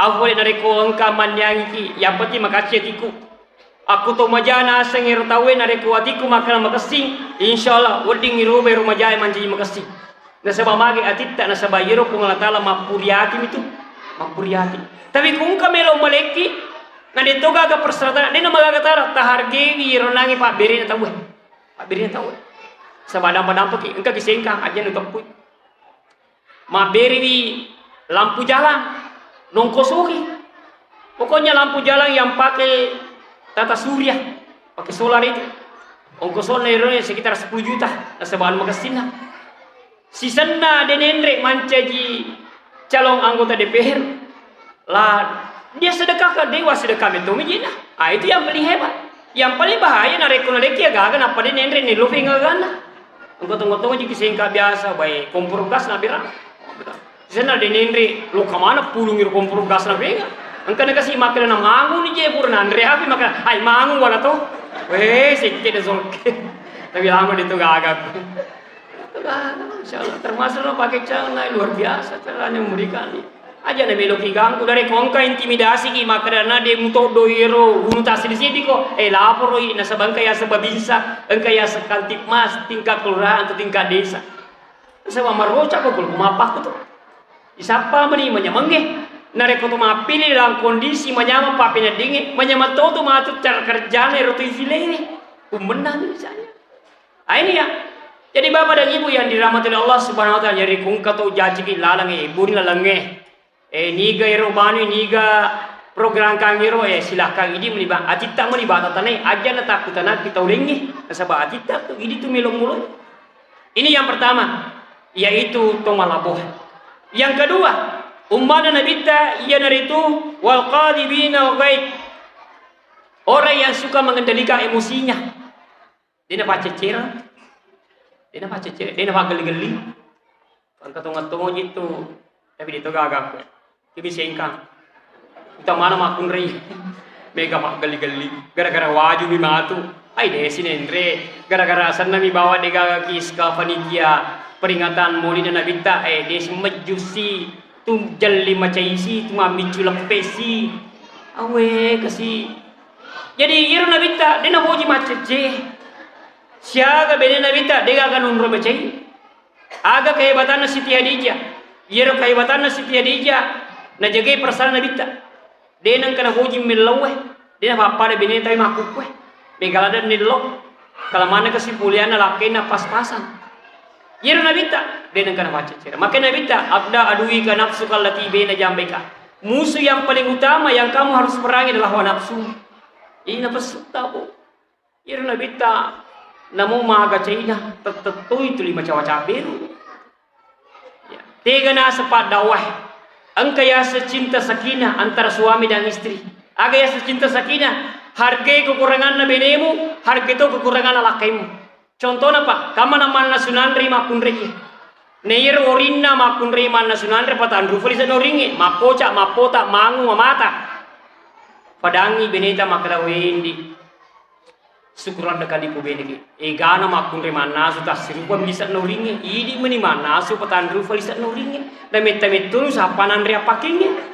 [SPEAKER 1] Aku boleh nareko engkau manyangi ya peti maka cetiku. Aku to majana sengir tawe nareko atiku maka makasing insyaallah wedding irobe rumajaya manji makasing. Nasaba magi atitta nasaba yero kung Allah taala mapuriati itu mapuriati. Tapi kung kamelo maleki ngadito gaga perseratan dina magagatara tahargewi ronangi pak beri na tawe. Pak beri na tawe. Sabada padampo ki engka kisengka aja nu tempuy. Ma beri wi lampu jalan nongkosoki. Pokoknya lampu jalan yang pakai tata surya pakai solar itu ongkos solar sekitar 10 juta nasabaan makasina sisana denendre mancaji calon anggota DPR lah dia sedekah ke dewa sedekah betul mijina itu yang paling hebat yang paling bahaya narekuna leki agak apa denendre ni lufi ngagana tunggu ji kisengka biasa baik kompor gas na bira sisana denendre lu kamana pulungir kompor gas na bega angka nakasi makan na mangu ni je purna andre hapi makan ay mangu wala to weh sikit de zolke tapi lama itu gagak insyaallah termasuk pakai cara luar biasa caranya memberikan aja na beloki ganggu dari kongka intimidasi ki makarana de muto doiro unu tasili sidi ko lapor na sabangka ya sebabisa engka ya sekantip mas tingkat kelurahan atau tingkat desa sama maroca ko kumapa ko to isapa mani manyamangge nareko tu mapili dalam kondisi menyama papina dingin menyama tu matut cara kerjaan erotu ifilene menang misalnya ini ya jadi bapak dan ibu yang dirahmati oleh Allah subhanahu wa ta'ala jadi kungka tu jaji lalang ibu ni lalange niga ero banu niga program kangiro silahkan ini melibang atita melibang tanai aja na takutana kita ulengi nasaba atita tu ini tu melong mulut ini yang pertama yaitu tomalaboh yang kedua ummana nabita ia naritu wal qadibina ghaib orang yang suka mengendalikan emosinya dia nak cecer dia nak geli-geli kan tunggu itu tapi itu gagak kimi sengkang kita mana makun rei mega mak geli-geli gara-gara waju mi matu ai desi nendre gara-gara sanna mi bawa de gagak kiska panitia peringatan maulid nabita desi mejusi tu jalli macaisi tu mamicu lepesi awe kasi jadi iru nabita dina hoji macece siaga bene nabita dega kan unro macai aga kehebatan Siti Hadijah iru kehebatan Siti Hadijah na jagai perasaan nabita denang kana hoji milawe dina papa bene tai makukwe begalada nilok kalamana kesimpuliana lakena pas-pasan iru nabita denang kana macece maka nabita abda adui ka nafsu kallati bena jambeka musuh yang paling utama yang kamu harus perangi adalah hawa nafsu ini nafsu tabu iru nabita namu maga caina tetetu itu lima cawa beru ya tega na sepat dawah engka ya secinta sakinah antara suami dan istri aga ya secinta sakinah hargai kekurangan na benemu hargai itu kekurangan lakaimu contohnya pak kama naman nasunandri makun reki neir orinna makun rei man nasunandri patan rufali sa noringi mapoca mapota mangu mamata padangi beneta makadawendi syukuran dekali ku beneki gana makun rei man nasu tasripa bisa noringi idi meni man nasu patan rufali sa noringi na metta-mettunu sa panandri apakingi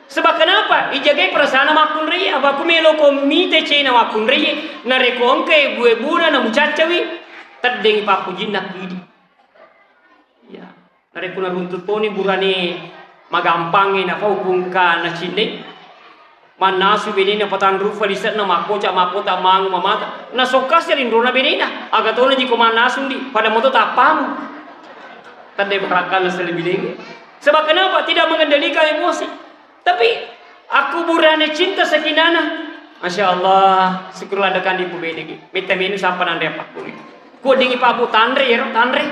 [SPEAKER 1] sebab kenapa ijagai perasaan makun rei apa ku melo komite cina makun rei na rekongke ibu-ibuna na mucacawi terdeng papu jinak idi ya nare kuna runtut poni burani magampangi na faukungka na cinde manasu benina patan rufa lisat na makoca mapota mangu mamata na sokas yarin rona benina agatona jiko manasu di pada moto tapamu tande berakan na selebih sebab kenapa tidak mengendalikan emosi tapi aku burane cinta sakinana Masya Allah syukurlah dekan di pubedegi meta menu sampai nande pakuni ku dingi pabu tandre yero tandre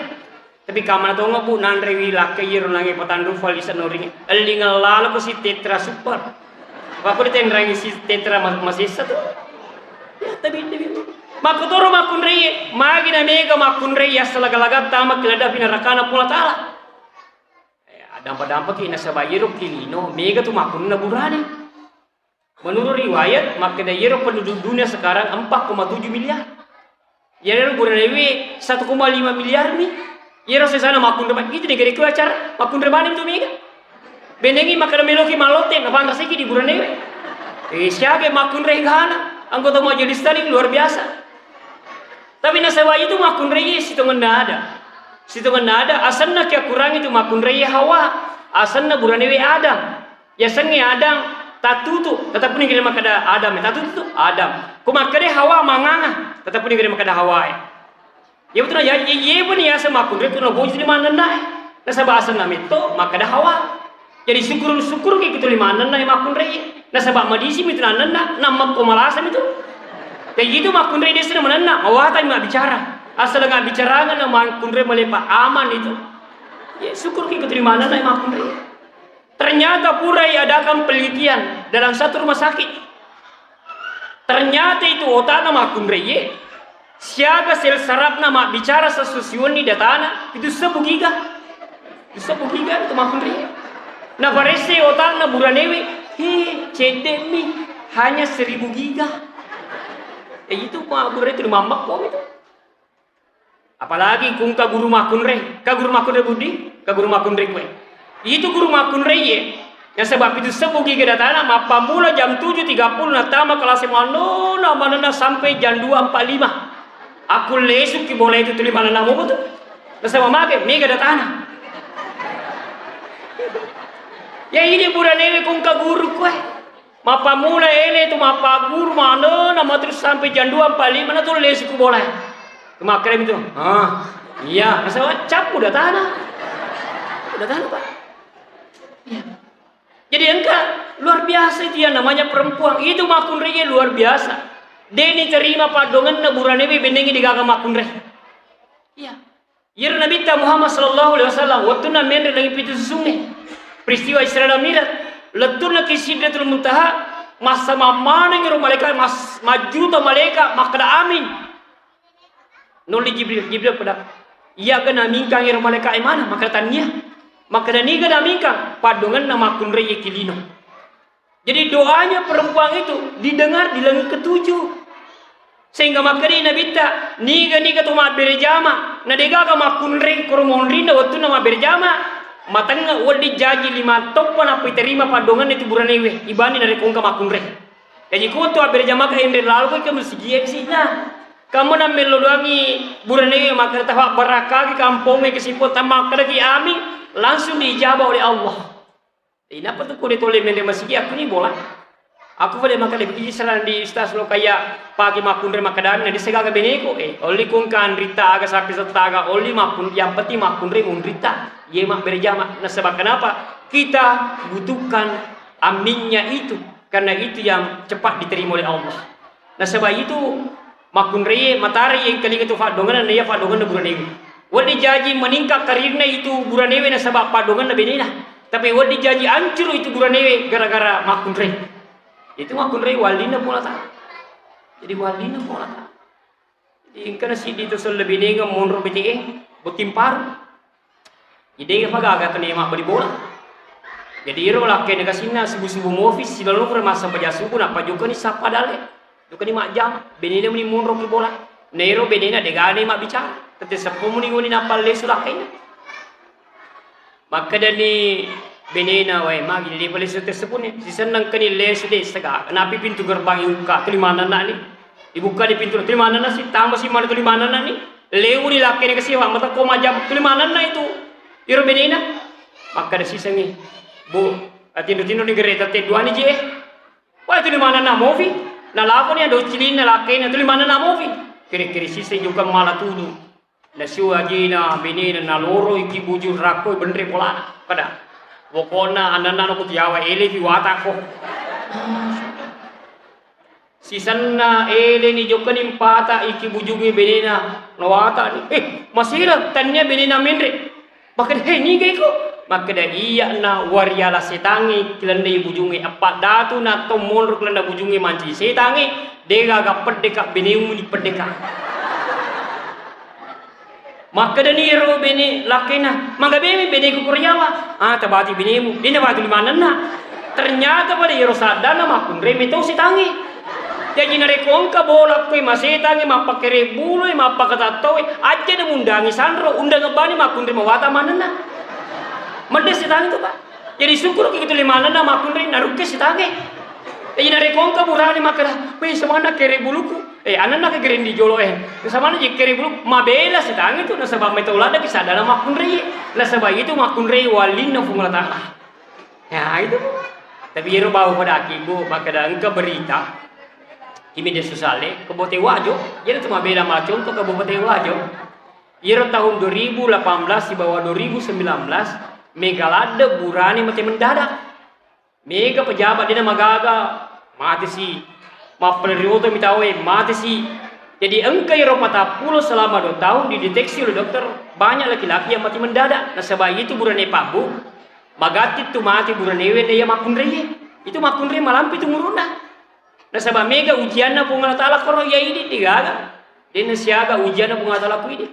[SPEAKER 1] tapi kamana tonga bu nandre wila ke yero nangi patandu falisa noringi elingal lalo ko si tetra super Aku ditenrangi si tetra masih satu. Ya, tapi. Makutoro makun reye, magi na mega makun reye asalaga-laga tama kilada pinarakana pula tala. Dampak-dampak ina sabayero kilino, mega tu makun na burani. Menurut riwayat, maka daerah penduduk dunia sekarang 4,7 miliar. Yero burani 1,5 miliar nih. Yero sesana makun depan itu negeri ku acara makun depan itu mega. Benengi makana meloki malote na pantasiki di burani. Siage makun reye gana, anggota majelis tadi luar biasa. Tapi nasawa itu makun reye sitongan nada. Sitongan nada asanna kia kurang itu makun reye Hawa. Asanna buranewe Adam. Ya sange Adam tatutu tetap pun ingin makada Adam tatutu Adam. Kumakade Hawa manganga tetap pun ingin makada Hawa. Ya betul ya ye pun ya sama makun reye kuno boji di mana nai. Nasaba asanna mito makada Hawa. Jadi syukur ke gitu lima nai makun reye. Nasaba madisi mitu nanda nama komalasan itu. Kayak gitu makun reye desa menena awata nggak bicara asal nggak bicara nggak makun reye melepak aman itu ya syukur kita terima nana makun reye. Ternyata pura adakan penelitian dalam satu rumah sakit. Ternyata itu otana makun reye siaga sel saraf nama bicara sesuatu di datana itu 10 giga itu makun reye. Nah parese otana buranewe cedemi hanya 1000 giga. Itu makun reye itu mamak kok itu. Apalagi kung kaguru makun reye budi, kaguru makun reye kue. Itu guru makun reye yang sebab itu 10 giga datana mapa mula jam 7.30 natama kelas mana sampai jam 2.45. Aku lesuk ki boleh itu tulis mana namu betul. Nasaba make mega datana. Ya ini buranewe kung kaguru kue. Mapa mula ele itu mapa guru mana nama terus sampai jam 2.45 mana tuh lesku boleh. Kemakrem itu. Iya, masa cap udah tanah Pak. Iya. Jadi engkau luar biasa itu ya namanya perempuan. Itu makun reye luar biasa. Deni terima padongan na buranewe benengi digaga makun reye. Iya. Yir Nabi Muhammad sallallahu alaihi wasallam waktu na mendre lagi pitu sungai. Peristiwa Isra dan Mi'raj. Letuna ke Sidratul Muntaha masa mamana ngiro malaikat mas majuta malaikat makada amin. Noli Jibril pada iya kena mingkang ngiro malaikat mana maka tanya maka dani kena mingkang padongan nama makun reye kilino. Jadi doanya perempuan itu didengar di langit ke-7. Sehingga makari Nabi ta niga tu ma berjama na dega ka makun reye kurumon rinda waktu nama berjama matanga wadi jaji 5 topan apa terima padongan itu buranewe ibani dari kongka makun reye. Jadi kau tu berjama ka endre lalu kau mesti sina. Kamu na melodoangi buranewe maka tahu barakah kampung ke sipot tamak lagi ami langsung diijabah oleh Allah. Ini apa tu kau ditoleh mende masih aku ni bola. Aku boleh makan lebih saran di ustaz lo kayak pagi makun reye makadami di segaga beneko oli kongkan rita aga sapi setaga oli makun yang penting makun reye munrita. Ye mak berjamaah. Nah sebab kenapa? Kita butuhkan aminnya itu karena itu yang cepat diterima oleh Allah. Nah sebab itu makun reye matahari yang kali itu fadongan na ya fadongan na buranewe. Wadi jaji meningkat karirnya itu buranewe na sebab fadongan na benina. Tapi wadi jaji hancur itu buranewe gara-gara makun reye. Itu makun reye walina pula tak. Jadi walina pula tak. Jadi karena si itu lebih nega monro bete betimpar. Jadi apa gak kena emak beri bola. Jadi iro lah kena kasihna subuh movis si lalu masa pajasuku nak pajukan ni sapa dale. Jukan ni mak jam. Benina muni monro ki bola. Nero benina degane mak bicara. Tete sepu muni ngoni napal lesu lah kena. Maka dani benina wai mak jadi boleh sete sepu ni. Si senang keni lesu deh sega. Kenapa pintu gerbang ibuka kelimanan nak ni? Dibuka di pintu kelimanan nak si tambah si mana kelimanan nak ni? Leu ni lah kena kasih wak mata koma jam kelimanan nak itu. Iro benina maka ada sisa ni bu tindu ni gereta te dua ni je wah itu di mana na movie na lapo ni ada cilin na lakai na itu di mana na movie kiri sisa juga malah tudu na siwa jina benina na loro iki bujur rako bendre polana kada wokona anana no kutiawa ele di wata ko sisanna ele ni juga ni pata iki bujungi benina no wata ni masira tanya benina mendre Maka dah ni ko. Maka dah iya na wariala setangi kelanda bujungi apa datu na tomol kelanda bujungi manci setangi dega ga pedeka benemu ni pedeka. Maka dah ni ro bene lakena maka bene bene ku kuryawa tabati benemu dina batu limana na ternyata pada iro sadana makun reme tau setangi. Jadi narekong ka bolak ko masetangi mapakere bulo mapakatatoy aja na mundangi sanro undang bani makun reme wata manana. Mende setangi tu pak. Jadi syukur kita limana na makun reme narukke setangi. Jadi narekong ka burani makara pe samana kere buluku anana ke gerendi jolo samana je kere bulu mabela setangi tu na sabab metolada ki sadana makun reme. La sabab itu makun reme walina fungala. Ya itu. Tapi iro bawa pada akibu maka dah engkau berita di media sosial kebote wajo jadi cuma beda macam untuk kebote wajo iro tahun 2018 di bawah 2019 megalada burani mati mendadak mega pejabat dia magaga mati si mapelrioto mitawe mati si jadi engkau iro 40 selama 2 tahun dideteksi oleh dokter banyak laki-laki yang mati mendadak. Nah sebab itu burane pabu magati tu mati buranewe dia makun reye itu makun reye malampi tu muruna. Nah sabab mega ujianna pungal ta'ala koro ya ini digaga dena siaga ujianna pungal ta'ala ku ini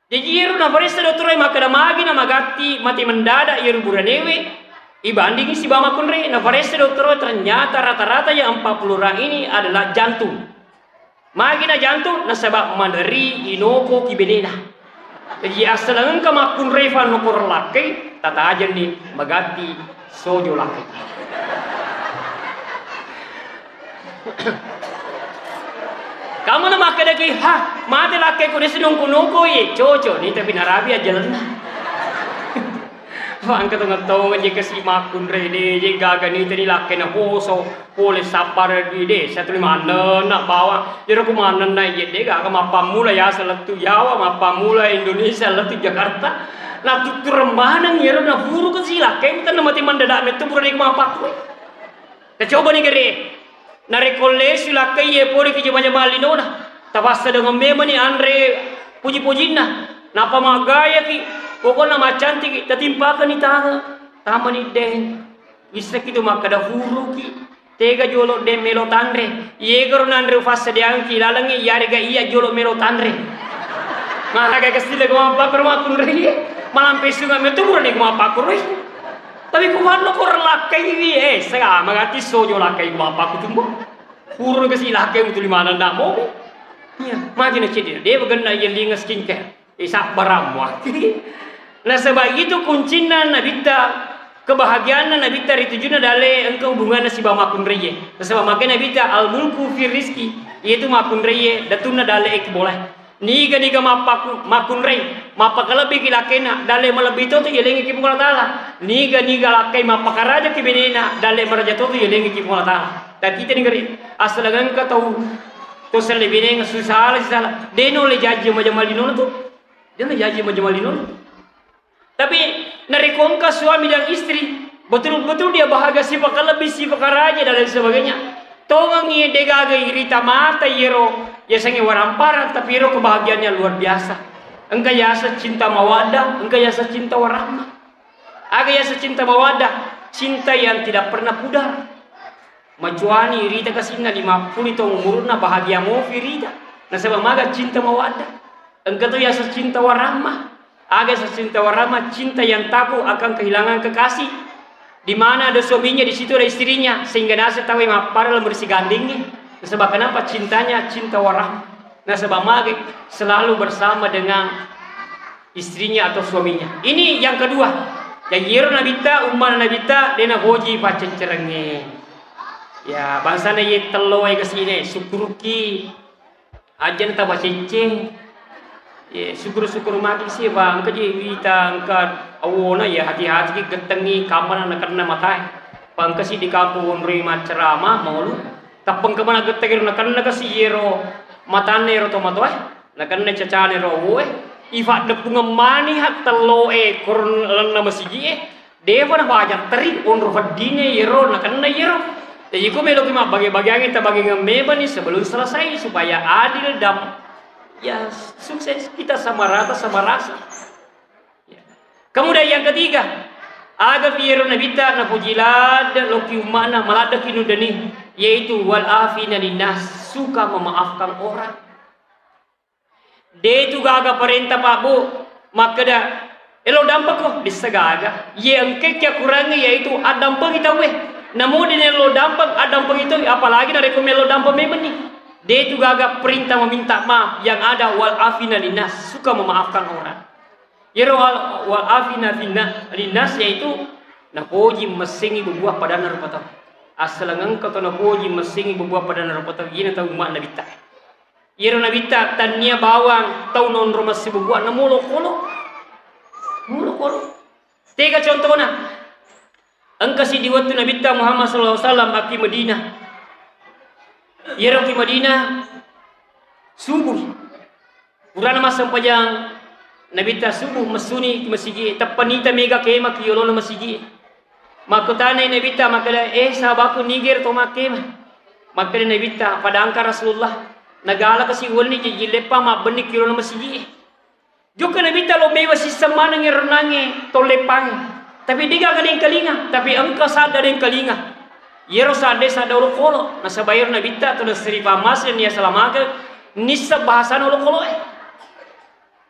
[SPEAKER 1] jadi iru na farista dokter maka da magi na magati mati mendadak iru buranewe ibandingi si ba makun reye na farista dokter ternyata rata-rata yang 40 orang ini adalah jantung magi na jantung na sabab mandari inoko kibenena. Jadi asalan ka makun refa nokor lakai tata aja nih magati sojo lakai. Kamu na makadagi mati lakai ko desi nongko coco nih tapi narabi aja lah. Angkat tahu je kasi makun rede je gaga ni tadi lakai na hoso pole sapar di de satu lima nak bawa jero kumana na je de gaga mapamula ya salatu Jawa mapamula Indonesia latu Jakarta na tutur rembanan yero na buru ke sila kayak kita mati mendadak metu buru di mapak we coba nih gere na rekolesi lakai ye pole ke jema malinona tabasa dengan memani Andre puji-pujinna napa magaya ki pokoknya macam cantik tatimpakan ni tanga tama ni den bisa gitu maka dah huru ki tega jolo den melo tandre ye garo nandre fasa diang ki lalangi yare ga iya jolo melo tandre maka ga kasile ko mapakur makun re malam pesunga metu burani ko mapakur re tapi ko warno ko lakai ni sega magati sojo lakai ko mapakur tumbo huru ga si lakai utu limana ndak mo iya magina cedi dia begenna ye linga skincare isak baram wakti. Nah sebab itu kuncinya nabita kebahagiaan nabita ritujuna dale engkau hubungan si ba makun reye. Nah sebab makanya nabita al mulku fi rizki yaitu makun reye datuna dale ek boleh. Niga makun reye mapak lebih kilakena dale melebihi tu yelengi ki pungala taala. Niga lakai mapak raja ki benena dale meraja tu yelengi ki pungala taala. Dan kita dengerin asal engkau tahu tu selebihnya susah salah deno le jaji majamalino tu. Dia le jaji majamalino. Tapi narikongka suami dan istri betul-betul dia bahagia si lebih si raja dan lain sebagainya. Tongang ia degaga irita mata yero ya sange warampara tapi yero kebahagiaannya luar biasa. Engkau yasa cinta mawadah, engkau yasa cinta warahmah. Aga yasa cinta mawadah, cinta yang tidak pernah pudar. Macuani irita kasina 50 tahun umurna bahagia mau firida. Nah sebab maga cinta mawadah. Engkau tu yasa cinta warahmah. Aga cinta warahmah, cinta yang takut akan kehilangan kekasih. Di mana ada suaminya, di situ ada istrinya, sehingga nasa tahu yang apa dalam bersih gandingnya. Sebab kenapa cintanya cinta warahmah? Nah sebab mage selalu bersama dengan istrinya atau suaminya. Ini yang kedua. Yang yero nabita, umman nabita, dena hoji pacen cerenge. Ya bangsa na ye telo ay kesini, syukuruki, ajan ta baceceng. Ya syukur-syukur mati sih bang kaji wita angkat awona ya hati-hati getengi kamar nak kena matai bang kasi di kampung rima ceramah mau lu tapeng kemana geteng nak kena kasi yero matane ro tomato nak kena cacane ro woe ifa de pungemani hat telo korn lana masigi deva na wajak teri onro fadine yero nak kena yero jadi ko melo kima bagi-bagi kita bagi ngemeba nih sebelum selesai supaya adil dan ya sukses kita sama rata sama rasa ya. Kemudian yang ketiga, aga fiero nabita na pujilad loki umana malada kinudani, yaitu wal afina linnas, suka memaafkan orang. Dia itu gaga perintah Pak Bu, maka dah elo dampak kok bisa gaga. Yang kekya kurangnya yaitu adampang kita weh. Namun dia elo dampak adampang itu, apalagi na rekomend elo dampak memang nih. Dia itu gaga perintah meminta maaf, yang ada wal afina linnas, suka memaafkan orang. Yero wal afina linnas yaitu napoji mesingi berbuah pada narupata. Asalangan kata napoji mesingi berbuah pada narupata. Ini tahu mak nabita. Yero nabita tania bawang tahu non rumah si berbuah namulo kolo. Tiga contohnya. Angka si diwatu nabita Muhammad sallallahu alaihi wasallam aki Madinah. Yero ki Madinah subuh. Urana masa panjang nabita subuh masuni masigi tapanita mega kema ki yolo masigi. Makutana nabita makala sahabaku Niger to makema. Makala nabita pada angka Rasulullah nagala kasi woni jilepa ma benik yolo masigi. Juga nabita lo mewa sistem mana ngirenange to lepang. Tapi diga kaling kalinga, tapi angka sadar yang kalinga. Yero sade sadar kolo, nasa bayar nabita to nasri pamas ni salamaka nisa bahasa no kolo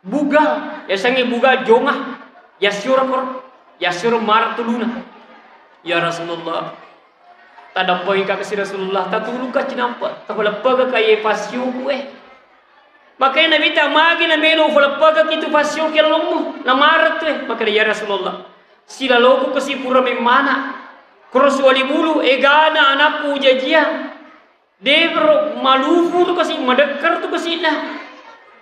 [SPEAKER 1] bugal, ya sangi bugal jonga, ya syur mar tuluna. Ya Rasulullah, tada poin ka kasi Rasulullah, tatulung ka cinampa, tapalapag ka ye pasyo kue. Makanya nabita magi na melo falapag kitu pasyo kelongmu, na marat tu maka ya Rasulullah. Sila loko kasi pura memana, cross wali bulu egana anakku jajia, debro malufu tu kasi madekar tu kasi na.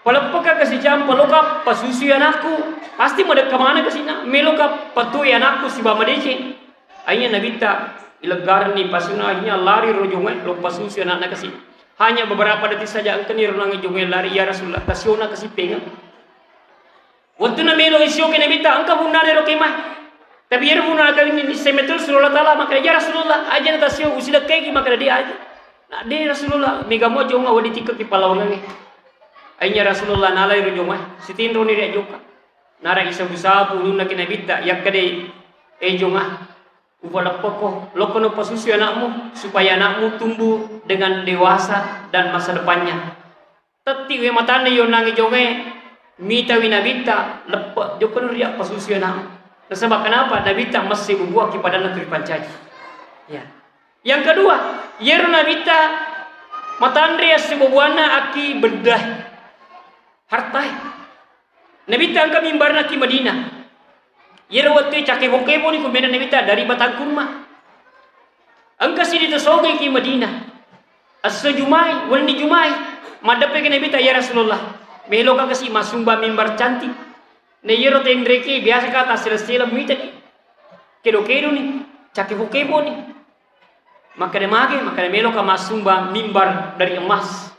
[SPEAKER 1] Palapaka kasi jam paloka pasusu anakku pasti madekar mana kasi na meloka patu anakku si bamadece. Aynya nabita ilegar ni pasuna akhirnya lari rojongan lo pasusu anak kasi. Hanya beberapa detik saja angka ni ronangi jongan lari ya Rasulullah tasiona kasi pengen. Waktu na melo isyo ke nabita angka bunare ro kemah. Tapi ya Rasulullah kali ini semetul Rasulullah Taala maka ya Rasulullah aja nata sio usila kegi maka dia aja. Nah dia Rasulullah mega mo jonga wadi tikak di palawang. Ainya Rasulullah nalai rojoma sitinro ni dia joka. Nara isa busabu nuna kinabita yakade jonga. Upala poko lokono pasusi anakmu supaya anakmu tumbuh dengan dewasa dan masa depannya. Teti we matane yo nangi jonge mita winabita lepa jokon ria pasusi anakmu. Sebab kenapa nabita masih berbuah kepada negeri Pancaji. Ya. Yang kedua, yeru nabita matandria sebubuana aki bedah hartai. Nabita angka mimbarna ki Madinah. Yeru waktu cake bokebo ni kumena nabita dari batang kurma. Angka sini tersoge ki Madinah. As-sujumai, wani jumai, madape ke nabita ya Rasulullah. Meloka kasi masumba mimbar cantik. Neyero tendreki biasa kata sila-sila mita ni kedo-kedo ni cakebo-kebo ni maka de melo ka masumba mimbar dari emas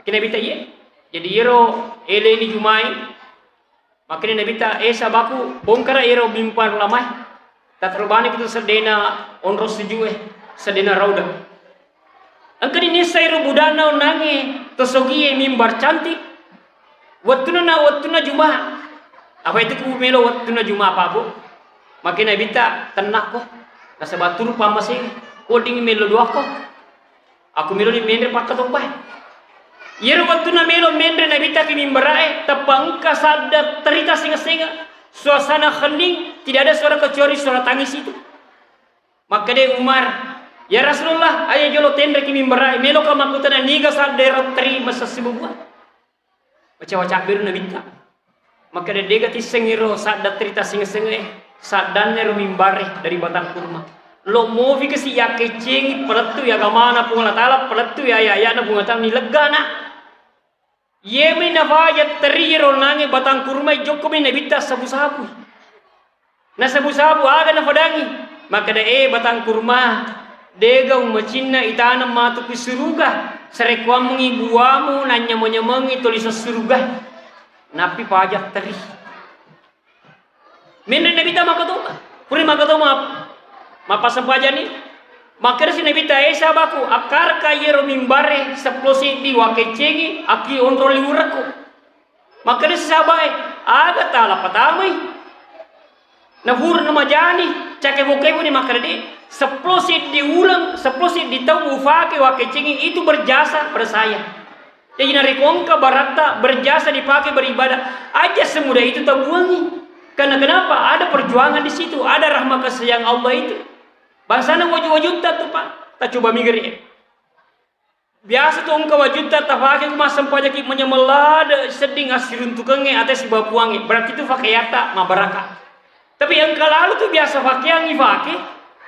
[SPEAKER 1] kena bita ye jadi yero ele ni jumai maka de nabita sabaku bongkara yero mimbar lamai tatrobani kitu sedena onro sujue sedena rauda angka ni sayro budana onange tosogie mimbar cantik wattuna jumah. Apa itu ku melo waktu na Jumat apa bu? Makin nabita tenak ko. Nasa batur pamasi koding melo dua ko. Aku melo ni mendre pakat opai. Yero waktu na melo mendre nabita ki mimbarae tapang kasada terita singa-singa. Suasana hening, tidak ada suara kecuali suara tangis itu. Maka dia Umar, ya Rasulullah, ayo jolo tendre ki mimbarae melo ka makutana niga sadera terima sesibubuan. Baca-baca biru nabita. Maka dia gati sengiro saat datrita singa-singa saat dan nero mimbare dari batang kurma. Lo mau vi kasi ya kecing pelatu ya gamana pun Allah Taala pelatu ya na bunga tam ni legana. Yemi na vaya teriro nange batang kurma joko mi nabita sabu-sabu. Na sabu-sabu aga na fadangi. Maka dia batang kurma dega umacina itana matu pisuruga serekwa mengi buamu nanya menyemangi tulisan suruga. Napi pajak teri. Minre nabita makatoma. Puri makatoma mapasang pajani. Makar si nabita sabaku akar kayero mimbare seplosi di wakecengi aki onro liuraku. Makar si sabai aga tala patamai. Nafur nama jani cake bokai ni makardi seplosit diulang seplosit ditahu ufake wake cengi itu berjasa pada saya. Jadi narikongka barata berjasa dipakai beribadah aja semudah itu tak buangi. Karena kenapa? Ada perjuangan di situ, ada rahmat kasih sayang Allah itu. Bangsana wajud-wajud tuh Pak, tak coba mikir ya. Biasa tuh engkau wajud tak pakai masam pajak menyemelad seding asirun tukangnya atas si bapuangi. Berarti itu fakiyata mabaraka. Tapi yang lalu tuh biasa pakai yang pakai.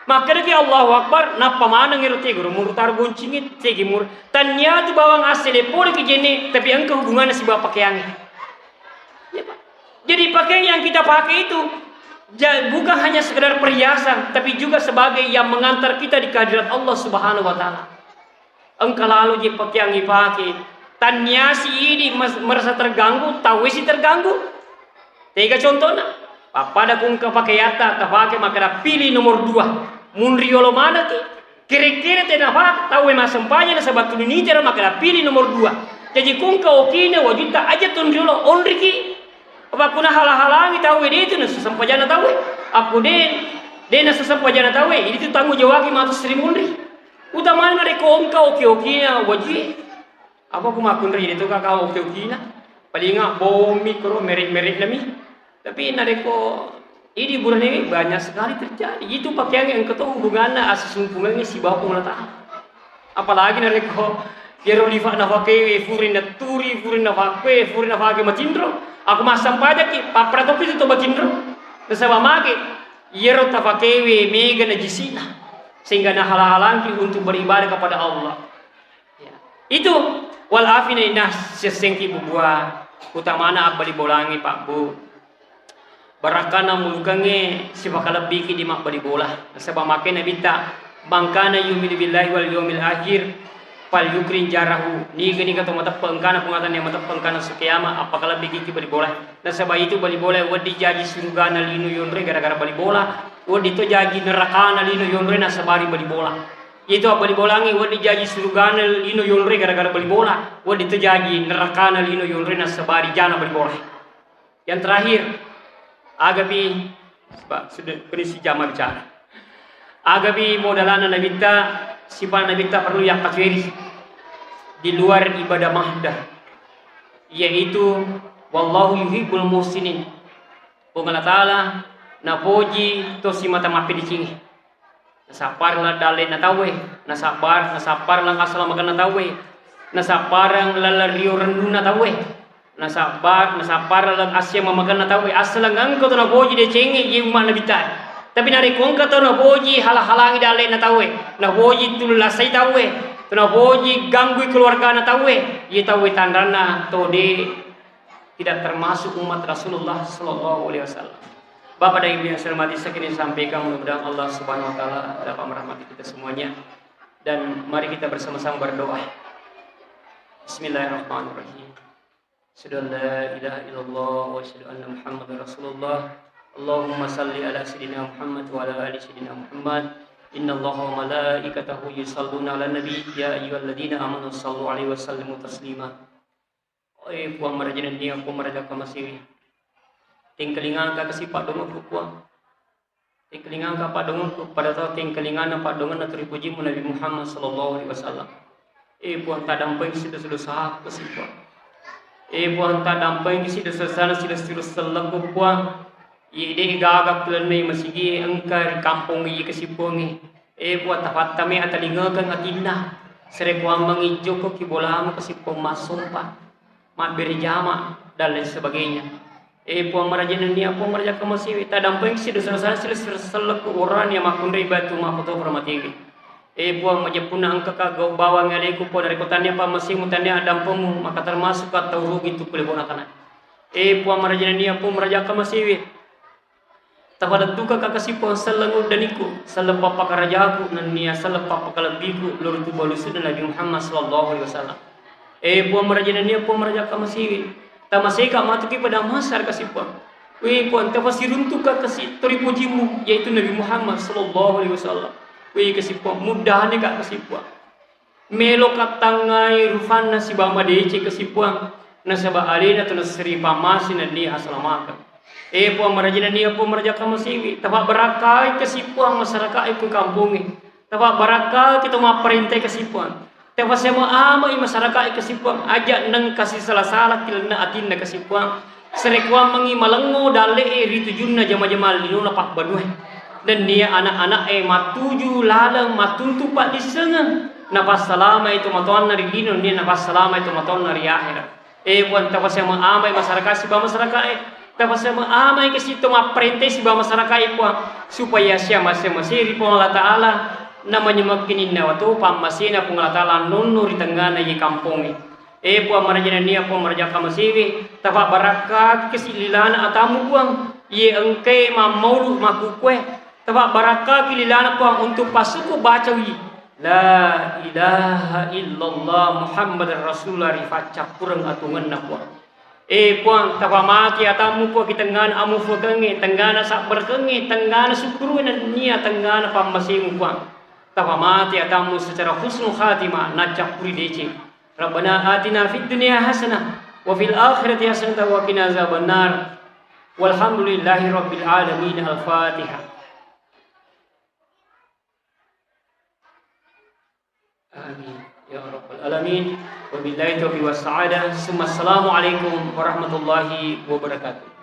[SPEAKER 1] Maka dia Allahu Akbar, napa mana ngerti guru murutar goncingit segi mur. Tanya tuh bawang asli pore ke jene, tapi engkau hubungannya si bapak yang. Ya, Pak. Jadi pakaian yang kita pakai itu bukan hanya sekedar perhiasan, tapi juga sebagai yang mengantar kita di kehadirat Allah Subhanahu wa taala. Engkau lalu je pakaian yang dipakai, tanya si ini merasa terganggu, tahu si terganggu. Tiga contohnya, pada kungka pakai yata, tak pakai maka pilih nomor 2. Munriolo mana ki? Kira-kira tidak apa? Tahu emang sempanya sebab tu ini cara maka pilih nomor 2. Jadi kungka okine wajib tak aja tunriolo onriki. Apa kuna halang-halangi tahu dia itu nasa sempajana tahu. Aku dia nasa sempajana tahu. Ini tu tanggung jawab matu Sri Munri. Utamanya dari kungka oke-okina wajib. Apa aku makun ri itu kakak oke-okina. Paling ngak bom mikro merik-merik lami. Tapi nareko ini bulan ini banyak sekali terjadi. Itu pakaian yang ketemu hubungannya asis hubungannya si bapak melata. Apalagi nareko kero lifa na pakai furin na turi furin na pakai furin na pakai macindro. Aku masam pada ki papra topi itu macindro. Nasaba mage yero ta pakai mega na jisina sehingga na halang-halangi untuk beribadah kepada Allah. Ya. Itu wal afina inas sesengki bubuah utamana abali bolangi Pak Bu. Barakana mulukange si bakalabi ki di mak bali bola. Sebab makin nabita bangkana yu'minu billahi wal yawmil akhir fal yukrin jarahu. Ni gani kata mata pengkana pengatan yang mata pengkana sekiyama apakala bigi ki bali bola. Dan sebab itu bali bola wadi jaji surgana linu yonre gara-gara bali bola. Wadi to jaji nerakana linu yonre na sabari bali bola. Itu bali bolangi wadi jaji surgana linu yonre gara-gara bali bola. Wadi to jaji nerakana linu yonre na sabari jana bali bola. Yang terakhir agapi sudah kondisi jama bicara. Agapi modalana nabita sifat nabita perlu yang kafiri di luar ibadah mahdah, yaitu wallahu yuhibbul muhsinin. Allah Taala napoji to si mata mapi di sini. Nasapar la dale na tawe, nasapar lang asal makan na tawe, nasaparang lalario rendu na tawe. Nasapar lang asya mamakan na tawe asal lang ko to na boji de cengi yung mana bitai. Tapi nari kongka to na boji halang-halangi dale na tawe, na boji tulasay tawe, to na boji ganggu keluarga na tawe, ye tawe tandana to de tidak termasuk umat Rasulullah sallallahu alaihi wasallam. Bapak dan Ibu yang saya hormati, sekali sampaikan mudah-mudahan Allah Subhanahu wa taala dapat merahmati kita semuanya, dan mari kita bersama-sama berdoa. Bismillahirrahmanirrahim. Asyhadu an la ilaha illallah wa asyhadu anna Muhammadar Rasulullah. Allahumma salli ala sayyidina Muhammad wa ala ali sayyidina Muhammad. Innallaha wa malaikatahu yusalluna ala nabi ya ayyuhalladzina amanu sallu alaihi wa sallimu taslima. Oi puang marajinan dia puang maraja kamasiwi. Tingkelingan ka kasi padongon ko puang. Tingkelingan ka padongon ko pada tao tingkelingan na padongon na turipuji mo Nabi Muhammad sallallahu alaihi wasallam. Puang tadampay sida-sida sa kasi puang. Puang tadampay sida sana sida-sida sallam ko puang. Ide gagap tulan may masigi angkar kampung i kasi puang. Puang tapat tami atalingagan atina. Sere puang mangidyo ko kibola mo kasi puang masumpa. Berjama dan lain sebagainya. Puang marajinan dia puang maraja kamasiwi tadampeng si dosa sila selek orang yang makun batu makoto permati. Puang majapuna angka kagau bawang aleku po dari kotanya pa masih mutanya dampemu maka termasuk atau rugi itu kulit bonakana. Puang marajinan dia puang maraja kamasiwi. Tapada duka kakasi puang selengu daniku selep papa karajaku nan nia selep papa kalabiku lur tu balusu dan Nabi Muhammad sallallahu alaihi wasallam. Puang marajinan dia puang maraja kamasiwi. Tamasika matuki pada masar kasih puang. Puang tafasirun tuka kasih teripujimu yaitu Nabi Muhammad sallallahu alaihi wasallam. Kasih puang mudah ni kak kasih puang. Melo katangai rufana si bama dece kasih puang. Nasaba alina tu nasri pamasin ni asalamakan. Puang marajina niya po maraja kamasiwi. Tapak barakay kasi puang masyarakat itu kampung. Tapak barakay kita maperintah kasi puang. Tapak saya ama i masyarakat kasi puang. Ajak nang kasi salah-salah kilna atin na kasi puang. Serekuang mangi malengo dale ritu junna jama-jama linuna pak banuh. Dan dia anak-anak matuju lalang matuntu pak disengan. Napas salama itu matuan nari lino dia napas salama itu matuan nari akhirat. Puang tapak saya ama i masyarakat si ba masyarakat tapos sa mga amay kasi ito maprente si ba masyarakat po supaya siya masiri po Allah Ta'ala na manyumagkinin na wato pamasina po Allah Ta'ala nunno ritangana yi kampong po marajina niya po marajak kamasiri tafa baraka kasi lilana atamu po ye angkay mamaulu makukwe tafa baraka kililana po untuk pasuko bacawi la ilaha illallah Muhammad Rasulullah rifacak kurang atungan na po puang tapamati atamu po kitangan amu po kangi tanggana sak berkengi tanggana syukruin niya tanggana pamasimu puang tapamati atamu secara husnul khatimah najak puri dece Rabbana atina fid dunya hasanah wa fil akhirati hasanah wa qina azabannar walhamdulillahi rabbil alamin al-fatihah. Amin ya rabbal alamin. Wabillahi taufiq was sa'adah. Assalamualaikum warahmatullahi wabarakatuh.